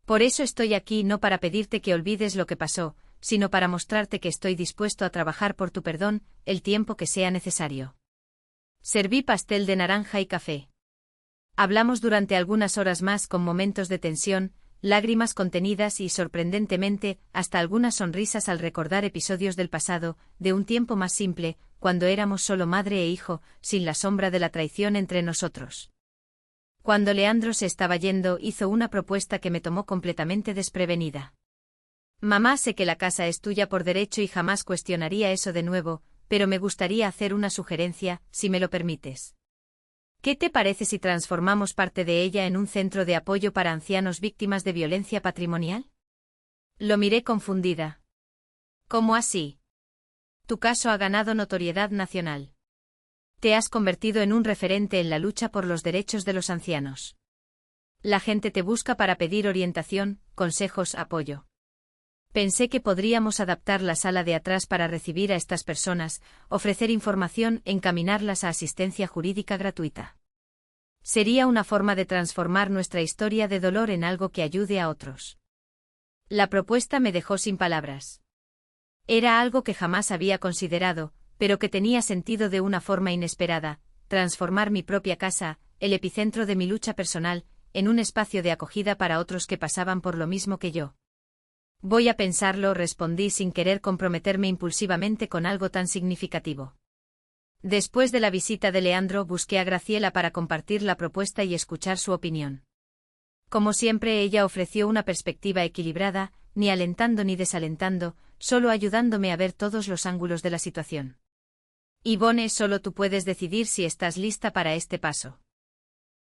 Por eso estoy aquí, no para pedirte que olvides lo que pasó, sino para mostrarte que estoy dispuesto a trabajar por tu perdón, el tiempo que sea necesario. Serví pastel de naranja y café. Hablamos durante algunas horas más con momentos de tensión, lágrimas contenidas y, sorprendentemente, hasta algunas sonrisas al recordar episodios del pasado, de un tiempo más simple, cuando éramos solo madre e hijo, sin la sombra de la traición entre nosotros. Cuando Leandro se estaba yendo, hizo una propuesta que me tomó completamente desprevenida. Mamá, sé que la casa es tuya por derecho y jamás cuestionaría eso de nuevo, pero me gustaría hacer una sugerencia, si me lo permites. ¿Qué te parece si transformamos parte de ella en un centro de apoyo para ancianos víctimas de violencia patrimonial? Lo miré confundida. ¿Cómo así? Tu caso ha ganado notoriedad nacional. Te has convertido en un referente en la lucha por los derechos de los ancianos. La gente te busca para pedir orientación, consejos, apoyo. Pensé que podríamos adaptar la sala de atrás para recibir a estas personas, ofrecer información, encaminarlas a asistencia jurídica gratuita. Sería una forma de transformar nuestra historia de dolor en algo que ayude a otros. La propuesta me dejó sin palabras. Era algo que jamás había considerado, pero que tenía sentido de una forma inesperada, transformar mi propia casa, el epicentro de mi lucha personal, en un espacio de acogida para otros que pasaban por lo mismo que yo. Voy a pensarlo, respondí sin querer comprometerme impulsivamente con algo tan significativo. Después de la visita de Leandro busqué a Graciela para compartir la propuesta y escuchar su opinión. Como siempre, ella ofreció una perspectiva equilibrada, ni alentando ni desalentando, solo ayudándome a ver todos los ángulos de la situación. Ivone, solo tú puedes decidir si estás lista para este paso.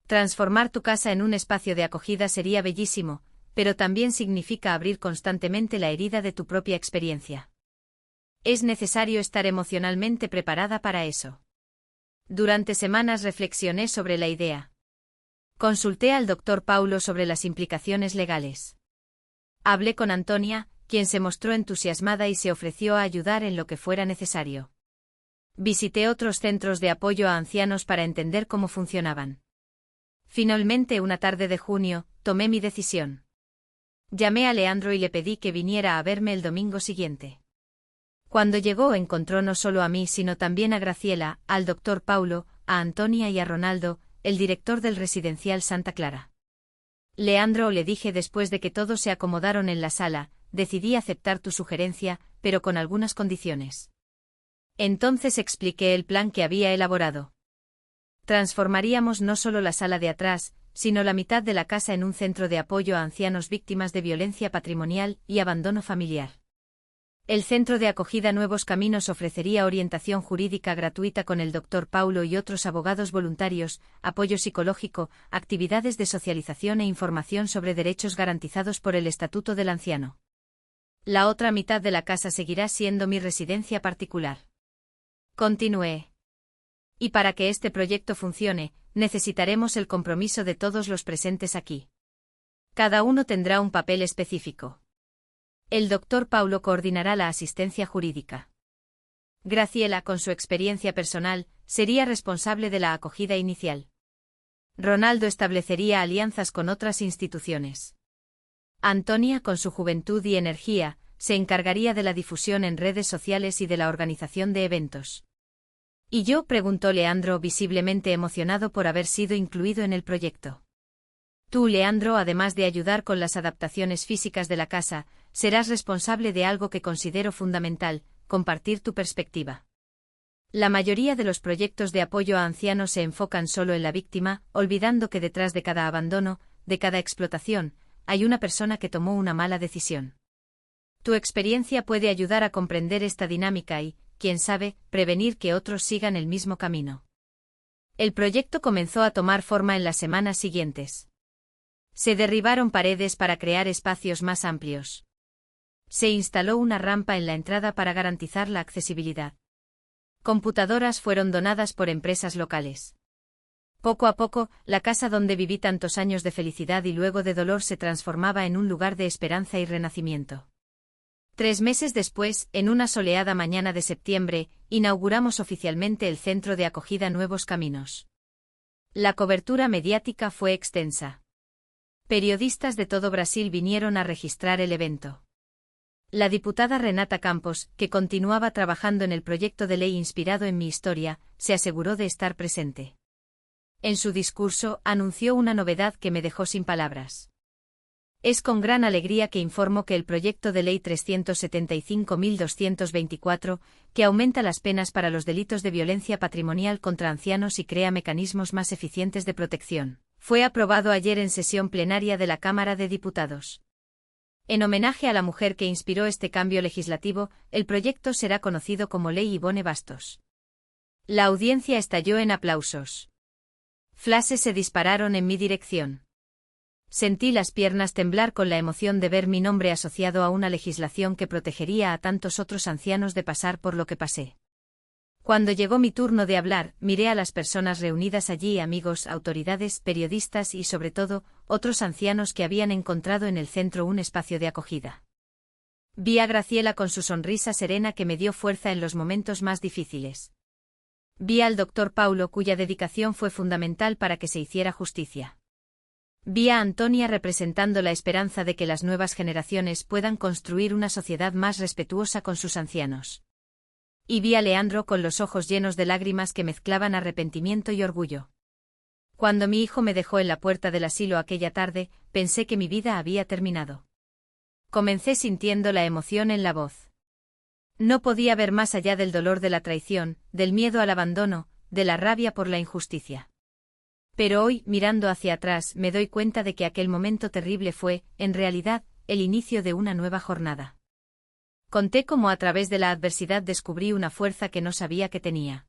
Transformar tu casa en un espacio de acogida sería bellísimo, pero también significa abrir constantemente la herida de tu propia experiencia. Es necesario estar emocionalmente preparada para eso. Durante semanas reflexioné sobre la idea. Consulté al Dr. Paulo sobre las implicaciones legales. Hablé con Antonia, quien se mostró entusiasmada y se ofreció a ayudar en lo que fuera necesario. Visité otros centros de apoyo a ancianos para entender cómo funcionaban. Finalmente, una tarde de junio, tomé mi decisión. Llamé a Leandro y le pedí que viniera a verme el domingo siguiente. Cuando llegó encontró no solo a mí sino también a Graciela, al Dr. Paulo, a Antonia y a Ronaldo, el director del residencial Santa Clara. Leandro, le dije después de que todos se acomodaron en la sala, decidí aceptar tu sugerencia, pero con algunas condiciones. Entonces expliqué el plan que había elaborado. Transformaríamos no solo la sala de atrás, sino la mitad de la casa en un centro de apoyo a ancianos víctimas de violencia patrimonial y abandono familiar. El Centro de Acogida Nuevos Caminos ofrecería orientación jurídica gratuita con el Dr. Paulo y otros abogados voluntarios, apoyo psicológico, actividades de socialización e información sobre derechos garantizados por el Estatuto del Anciano. La otra mitad de la casa seguirá siendo mi residencia particular. Continué. Y para que este proyecto funcione, necesitaremos el compromiso de todos los presentes aquí. Cada uno tendrá un papel específico. El Dr. Paulo coordinará la asistencia jurídica. Graciela, con su experiencia personal, sería responsable de la acogida inicial. Ronaldo establecería alianzas con otras instituciones. Antonia, con su juventud y energía, se encargaría de la difusión en redes sociales y de la organización de eventos. ¿Y yo?, preguntó Leandro, visiblemente emocionado por haber sido incluido en el proyecto. Tú, Leandro, además de ayudar con las adaptaciones físicas de la casa, serás responsable de algo que considero fundamental: compartir tu perspectiva. La mayoría de los proyectos de apoyo a ancianos se enfocan solo en la víctima, olvidando que detrás de cada abandono, de cada explotación, hay una persona que tomó una mala decisión. Tu experiencia puede ayudar a comprender esta dinámica y, quién sabe, prevenir que otros sigan el mismo camino. El proyecto comenzó a tomar forma en las semanas siguientes. Se derribaron paredes para crear espacios más amplios. Se instaló una rampa en la entrada para garantizar la accesibilidad. Computadoras fueron donadas por empresas locales. Poco a poco, la casa donde viví tantos años de felicidad y luego de dolor se transformaba en un lugar de esperanza y renacimiento. 3 meses después, en una soleada mañana de septiembre, inauguramos oficialmente el Centro de Acogida Nuevos Caminos. La cobertura mediática fue extensa. Periodistas de todo Brasil vinieron a registrar el evento. La diputada Renata Campos, que continuaba trabajando en el proyecto de ley inspirado en mi historia, se aseguró de estar presente. En su discurso, anunció una novedad que me dejó sin palabras. Es con gran alegría que informo que el proyecto de ley 375.224, que aumenta las penas para los delitos de violencia patrimonial contra ancianos y crea mecanismos más eficientes de protección, fue aprobado ayer en sesión plenaria de la Cámara de Diputados. En homenaje a la mujer que inspiró este cambio legislativo, el proyecto será conocido como Ley Ivone Bastos. La audiencia estalló en aplausos. Flashes se dispararon en mi dirección. Sentí las piernas temblar con la emoción de ver mi nombre asociado a una legislación que protegería a tantos otros ancianos de pasar por lo que pasé. Cuando llegó mi turno de hablar, miré a las personas reunidas allí: amigos, autoridades, periodistas y, sobre todo, otros ancianos que habían encontrado en el centro un espacio de acogida. Vi a Graciela con su sonrisa serena que me dio fuerza en los momentos más difíciles. Vi al Dr. Paulo, cuya dedicación fue fundamental para que se hiciera justicia. Vi a Antonia representando la esperanza de que las nuevas generaciones puedan construir una sociedad más respetuosa con sus ancianos. Y vi a Leandro con los ojos llenos de lágrimas que mezclaban arrepentimiento y orgullo. Cuando mi hijo me dejó en la puerta del asilo aquella tarde, pensé que mi vida había terminado. Comencé sintiendo la emoción en la voz. No podía ver más allá del dolor de la traición, del miedo al abandono, de la rabia por la injusticia. Pero hoy, mirando hacia atrás, me doy cuenta de que aquel momento terrible fue, en realidad, el inicio de una nueva jornada. Conté cómo a través de la adversidad descubrí una fuerza que no sabía que tenía.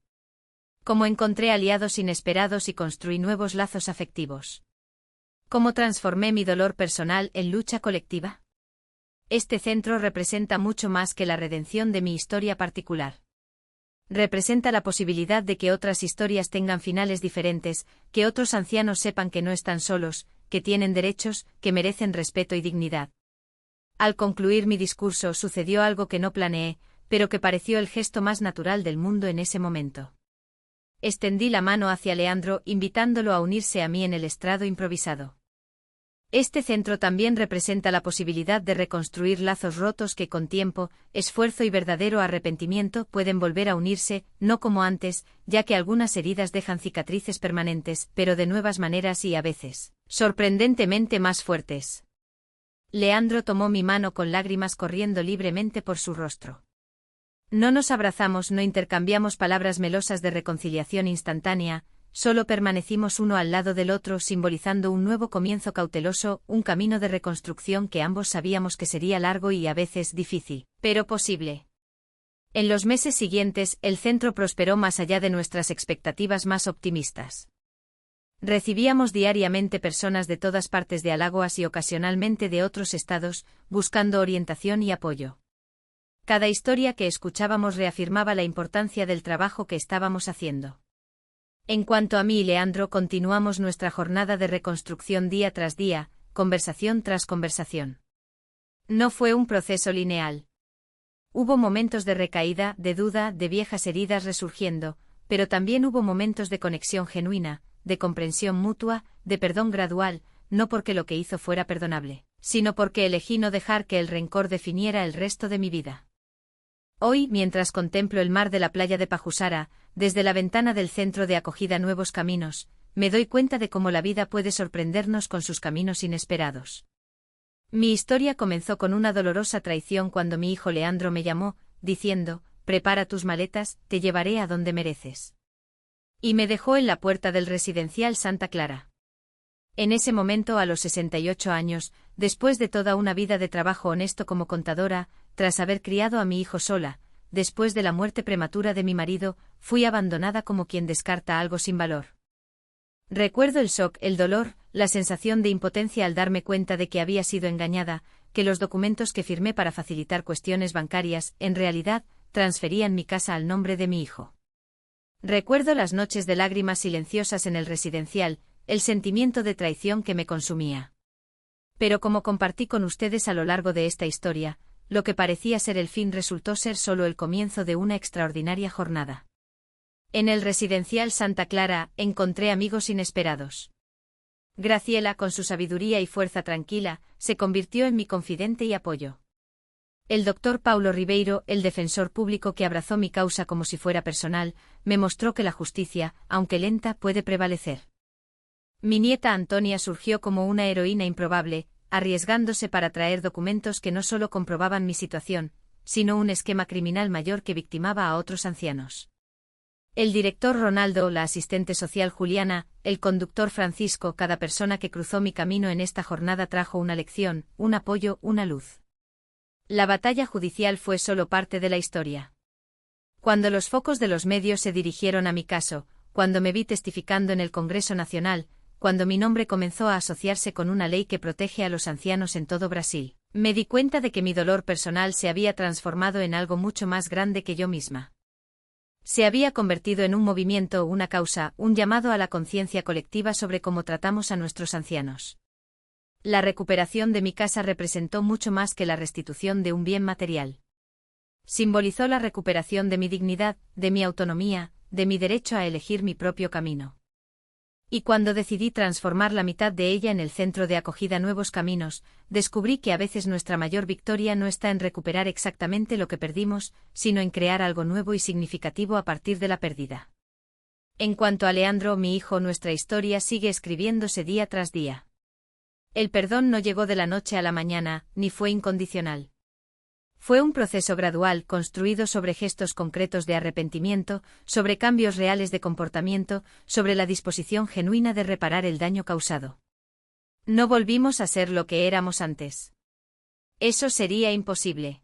Cómo encontré aliados inesperados y construí nuevos lazos afectivos. Cómo transformé mi dolor personal en lucha colectiva. Este centro representa mucho más que la redención de mi historia particular. Representa la posibilidad de que otras historias tengan finales diferentes, que otros ancianos sepan que no están solos, que tienen derechos, que merecen respeto y dignidad. Al concluir mi discurso sucedió algo que no planeé, pero que pareció el gesto más natural del mundo en ese momento. Extendí la mano hacia Leandro, invitándolo a unirse a mí en el estrado improvisado. Este centro también representa la posibilidad de reconstruir lazos rotos que con tiempo, esfuerzo y verdadero arrepentimiento pueden volver a unirse, no como antes, ya que algunas heridas dejan cicatrices permanentes, pero de nuevas maneras y a veces, sorprendentemente más fuertes. Leandro tomó mi mano con lágrimas corriendo libremente por su rostro. No nos abrazamos, no intercambiamos palabras melosas de reconciliación instantánea, solo permanecimos uno al lado del otro simbolizando un nuevo comienzo cauteloso, un camino de reconstrucción que ambos sabíamos que sería largo y a veces difícil, pero posible. En los meses siguientes, el centro prosperó más allá de nuestras expectativas más optimistas. Recibíamos diariamente personas de todas partes de Alagoas y ocasionalmente de otros estados, buscando orientación y apoyo. Cada historia que escuchábamos reafirmaba la importancia del trabajo que estábamos haciendo. En cuanto a mí y Leandro, continuamos nuestra jornada de reconstrucción día tras día, conversación tras conversación. No fue un proceso lineal. Hubo momentos de recaída, de duda, de viejas heridas resurgiendo, pero también hubo momentos de conexión genuina, de comprensión mutua, de perdón gradual, no porque lo que hizo fuera perdonable, sino porque elegí no dejar que el rencor definiera el resto de mi vida. Hoy, mientras contemplo el mar de la playa de Pajusara, desde la ventana del centro de acogida Nuevos Caminos, me doy cuenta de cómo la vida puede sorprendernos con sus caminos inesperados. Mi historia comenzó con una dolorosa traición cuando mi hijo Leandro me llamó, diciendo, «Prepara tus maletas, te llevaré a donde mereces». Y me dejó en la puerta del residencial Santa Clara. En ese momento, a los 68 años, después de toda una vida de trabajo honesto como contadora, tras haber criado a mi hijo sola, después de la muerte prematura de mi marido, fui abandonada como quien descarta algo sin valor. Recuerdo el shock, el dolor, la sensación de impotencia al darme cuenta de que había sido engañada, que los documentos que firmé para facilitar cuestiones bancarias, en realidad, transferían mi casa al nombre de mi hijo. Recuerdo las noches de lágrimas silenciosas en el residencial, el sentimiento de traición que me consumía. Pero como compartí con ustedes a lo largo de esta historia, lo que parecía ser el fin resultó ser solo el comienzo de una extraordinaria jornada. En el residencial Santa Clara, encontré amigos inesperados. Graciela, con su sabiduría y fuerza tranquila, se convirtió en mi confidente y apoyo. El doctor Paulo Ribeiro, el defensor público que abrazó mi causa como si fuera personal, me mostró que la justicia, aunque lenta, puede prevalecer. Mi nieta Antonia surgió como una heroína improbable, arriesgándose para traer documentos que no solo comprobaban mi situación, sino un esquema criminal mayor que victimaba a otros ancianos. El director Ronaldo, la asistente social Juliana, el conductor Francisco, cada persona que cruzó mi camino en esta jornada trajo una lección, un apoyo, una luz. La batalla judicial fue solo parte de la historia. Cuando los focos de los medios se dirigieron a mi caso, cuando me vi testificando en el Congreso Nacional, cuando mi nombre comenzó a asociarse con una ley que protege a los ancianos en todo Brasil, me di cuenta de que mi dolor personal se había transformado en algo mucho más grande que yo misma. Se había convertido en un movimiento, una causa, un llamado a la conciencia colectiva sobre cómo tratamos a nuestros ancianos. La recuperación de mi casa representó mucho más que la restitución de un bien material. Simbolizó la recuperación de mi dignidad, de mi autonomía, de mi derecho a elegir mi propio camino. Y cuando decidí transformar la mitad de ella en el centro de acogida Nuevos Caminos, descubrí que a veces nuestra mayor victoria no está en recuperar exactamente lo que perdimos, sino en crear algo nuevo y significativo a partir de la pérdida. En cuanto a Leandro, mi hijo, nuestra historia sigue escribiéndose día tras día. El perdón no llegó de la noche a la mañana, ni fue incondicional. Fue un proceso gradual, construido sobre gestos concretos de arrepentimiento, sobre cambios reales de comportamiento, sobre la disposición genuina de reparar el daño causado. No volvimos a ser lo que éramos antes. Eso sería imposible.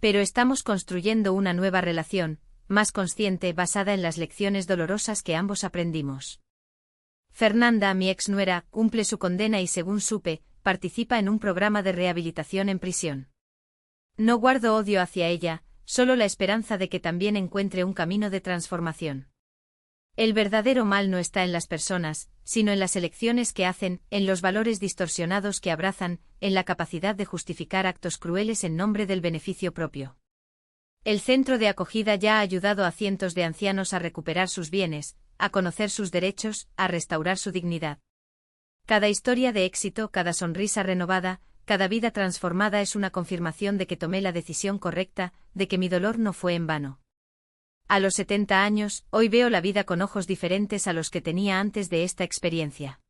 Pero estamos construyendo una nueva relación, más consciente, basada en las lecciones dolorosas que ambos aprendimos. Fernanda, mi ex-nuera, cumple su condena y, según supe, participa en un programa de rehabilitación en prisión. No guardo odio hacia ella, solo la esperanza de que también encuentre un camino de transformación. El verdadero mal no está en las personas, sino en las elecciones que hacen, en los valores distorsionados que abrazan, en la capacidad de justificar actos crueles en nombre del beneficio propio. El centro de acogida ya ha ayudado a cientos de ancianos a recuperar sus bienes, a conocer sus derechos, a restaurar su dignidad. Cada historia de éxito, cada sonrisa renovada, cada vida transformada es una confirmación de que tomé la decisión correcta, de que mi dolor no fue en vano. A los 70 años, hoy veo la vida con ojos diferentes a los que tenía antes de esta experiencia.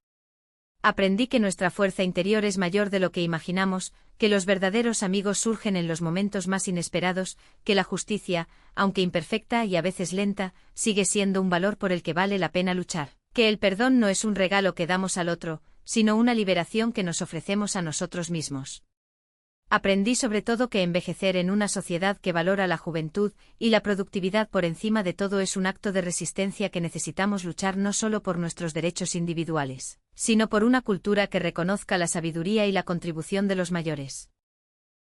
Aprendí que nuestra fuerza interior es mayor de lo que imaginamos, que los verdaderos amigos surgen en los momentos más inesperados, que la justicia, aunque imperfecta y a veces lenta, sigue siendo un valor por el que vale la pena luchar, que el perdón no es un regalo que damos al otro, sino una liberación que nos ofrecemos a nosotros mismos. Aprendí sobre todo que envejecer en una sociedad que valora la juventud y la productividad por encima de todo es un acto de resistencia, que necesitamos luchar no solo por nuestros derechos individuales, sino por una cultura que reconozca la sabiduría y la contribución de los mayores.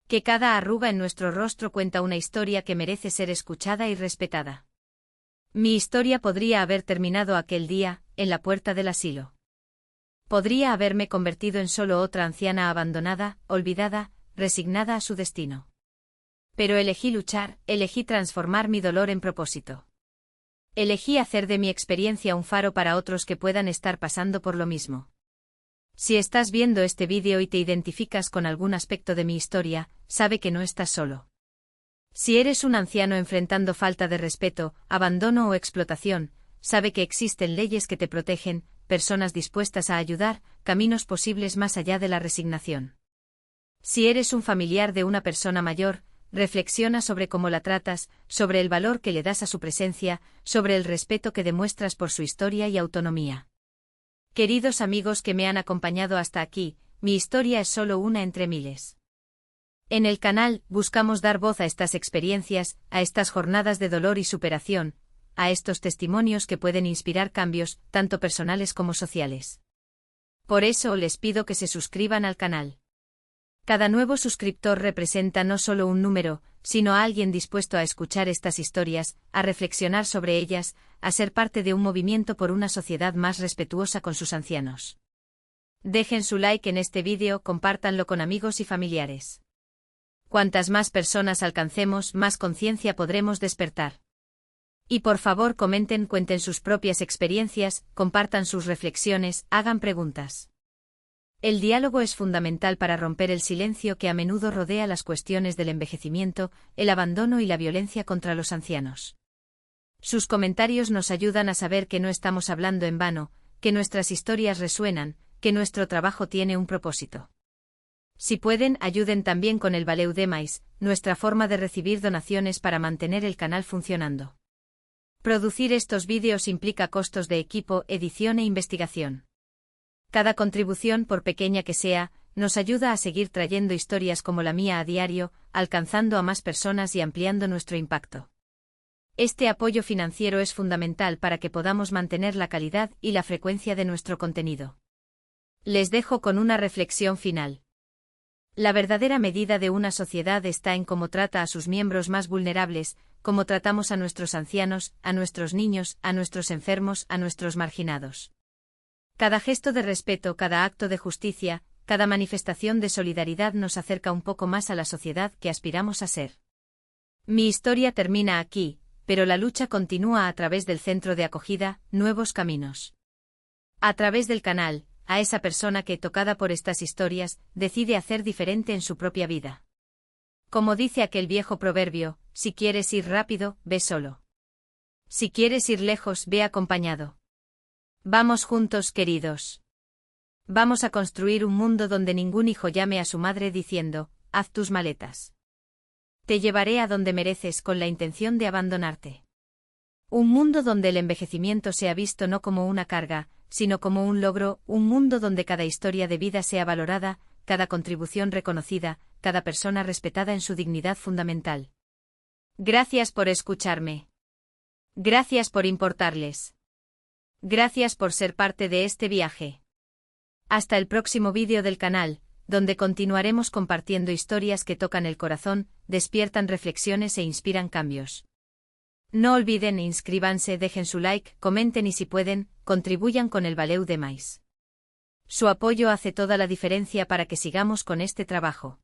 Que cada arruga en nuestro rostro cuenta una historia que merece ser escuchada y respetada. Mi historia podría haber terminado aquel día, en la puerta del asilo. Podría haberme convertido en solo otra anciana abandonada, olvidada, resignada a su destino. Pero elegí luchar, elegí transformar mi dolor en propósito. Elegí hacer de mi experiencia un faro para otros que puedan estar pasando por lo mismo. Si estás viendo este vídeo y te identificas con algún aspecto de mi historia, sabe que no estás solo. Si eres un anciano enfrentando falta de respeto, abandono o explotación, sabe que existen leyes que te protegen, personas dispuestas a ayudar, caminos posibles más allá de la resignación. Si eres un familiar de una persona mayor, reflexiona sobre cómo la tratas, sobre el valor que le das a su presencia, sobre el respeto que demuestras por su historia y autonomía. Queridos amigos que me han acompañado hasta aquí, mi historia es solo una entre miles. En el canal, buscamos dar voz a estas experiencias, a estas jornadas de dolor y superación, a estos testimonios que pueden inspirar cambios, tanto personales como sociales. Por eso les pido que se suscriban al canal. Cada nuevo suscriptor representa no solo un número, sino a alguien dispuesto a escuchar estas historias, a reflexionar sobre ellas, a ser parte de un movimiento por una sociedad más respetuosa con sus ancianos. Dejen su like en este vídeo, compártanlo con amigos y familiares. Cuantas más personas alcancemos, más conciencia podremos despertar. Y por favor comenten, cuenten sus propias experiencias, compartan sus reflexiones, hagan preguntas. El diálogo es fundamental para romper el silencio que a menudo rodea las cuestiones del envejecimiento, el abandono y la violencia contra los ancianos. Sus comentarios nos ayudan a saber que no estamos hablando en vano, que nuestras historias resuenan, que nuestro trabajo tiene un propósito. Si pueden, ayuden también con el Valeu Demais, nuestra forma de recibir donaciones para mantener el canal funcionando. Producir estos vídeos implica costos de equipo, edición e investigación. Cada contribución, por pequeña que sea, nos ayuda a seguir trayendo historias como la mía a diario, alcanzando a más personas y ampliando nuestro impacto. Este apoyo financiero es fundamental para que podamos mantener la calidad y la frecuencia de nuestro contenido. Les dejo con una reflexión final. La verdadera medida de una sociedad está en cómo trata a sus miembros más vulnerables, cómo tratamos a nuestros ancianos, a nuestros niños, a nuestros enfermos, a nuestros marginados. Cada gesto de respeto, cada acto de justicia, cada manifestación de solidaridad nos acerca un poco más a la sociedad que aspiramos a ser. Mi historia termina aquí, pero la lucha continúa a través del centro de acogida, Nuevos Caminos. A través del canal, a esa persona que, tocada por estas historias, decide hacer diferente en su propia vida. Como dice aquel viejo proverbio, si quieres ir rápido, ve solo. Si quieres ir lejos, ve acompañado. Vamos juntos, queridos. Vamos a construir un mundo donde ningún hijo llame a su madre diciendo, haz tus maletas. Te llevaré a donde mereces con la intención de abandonarte. Un mundo donde el envejecimiento sea visto no como una carga, sino como un logro, un mundo donde cada historia de vida sea valorada, cada contribución reconocida, cada persona respetada en su dignidad fundamental. Gracias por escucharme. Gracias por importarles. Gracias por ser parte de este viaje. Hasta el próximo vídeo del canal, donde continuaremos compartiendo historias que tocan el corazón, despiertan reflexiones e inspiran cambios. No olviden inscríbanse, dejen su like, comenten y si pueden, contribuyan con el Valeu de Mais. Su apoyo hace toda la diferencia para que sigamos con este trabajo.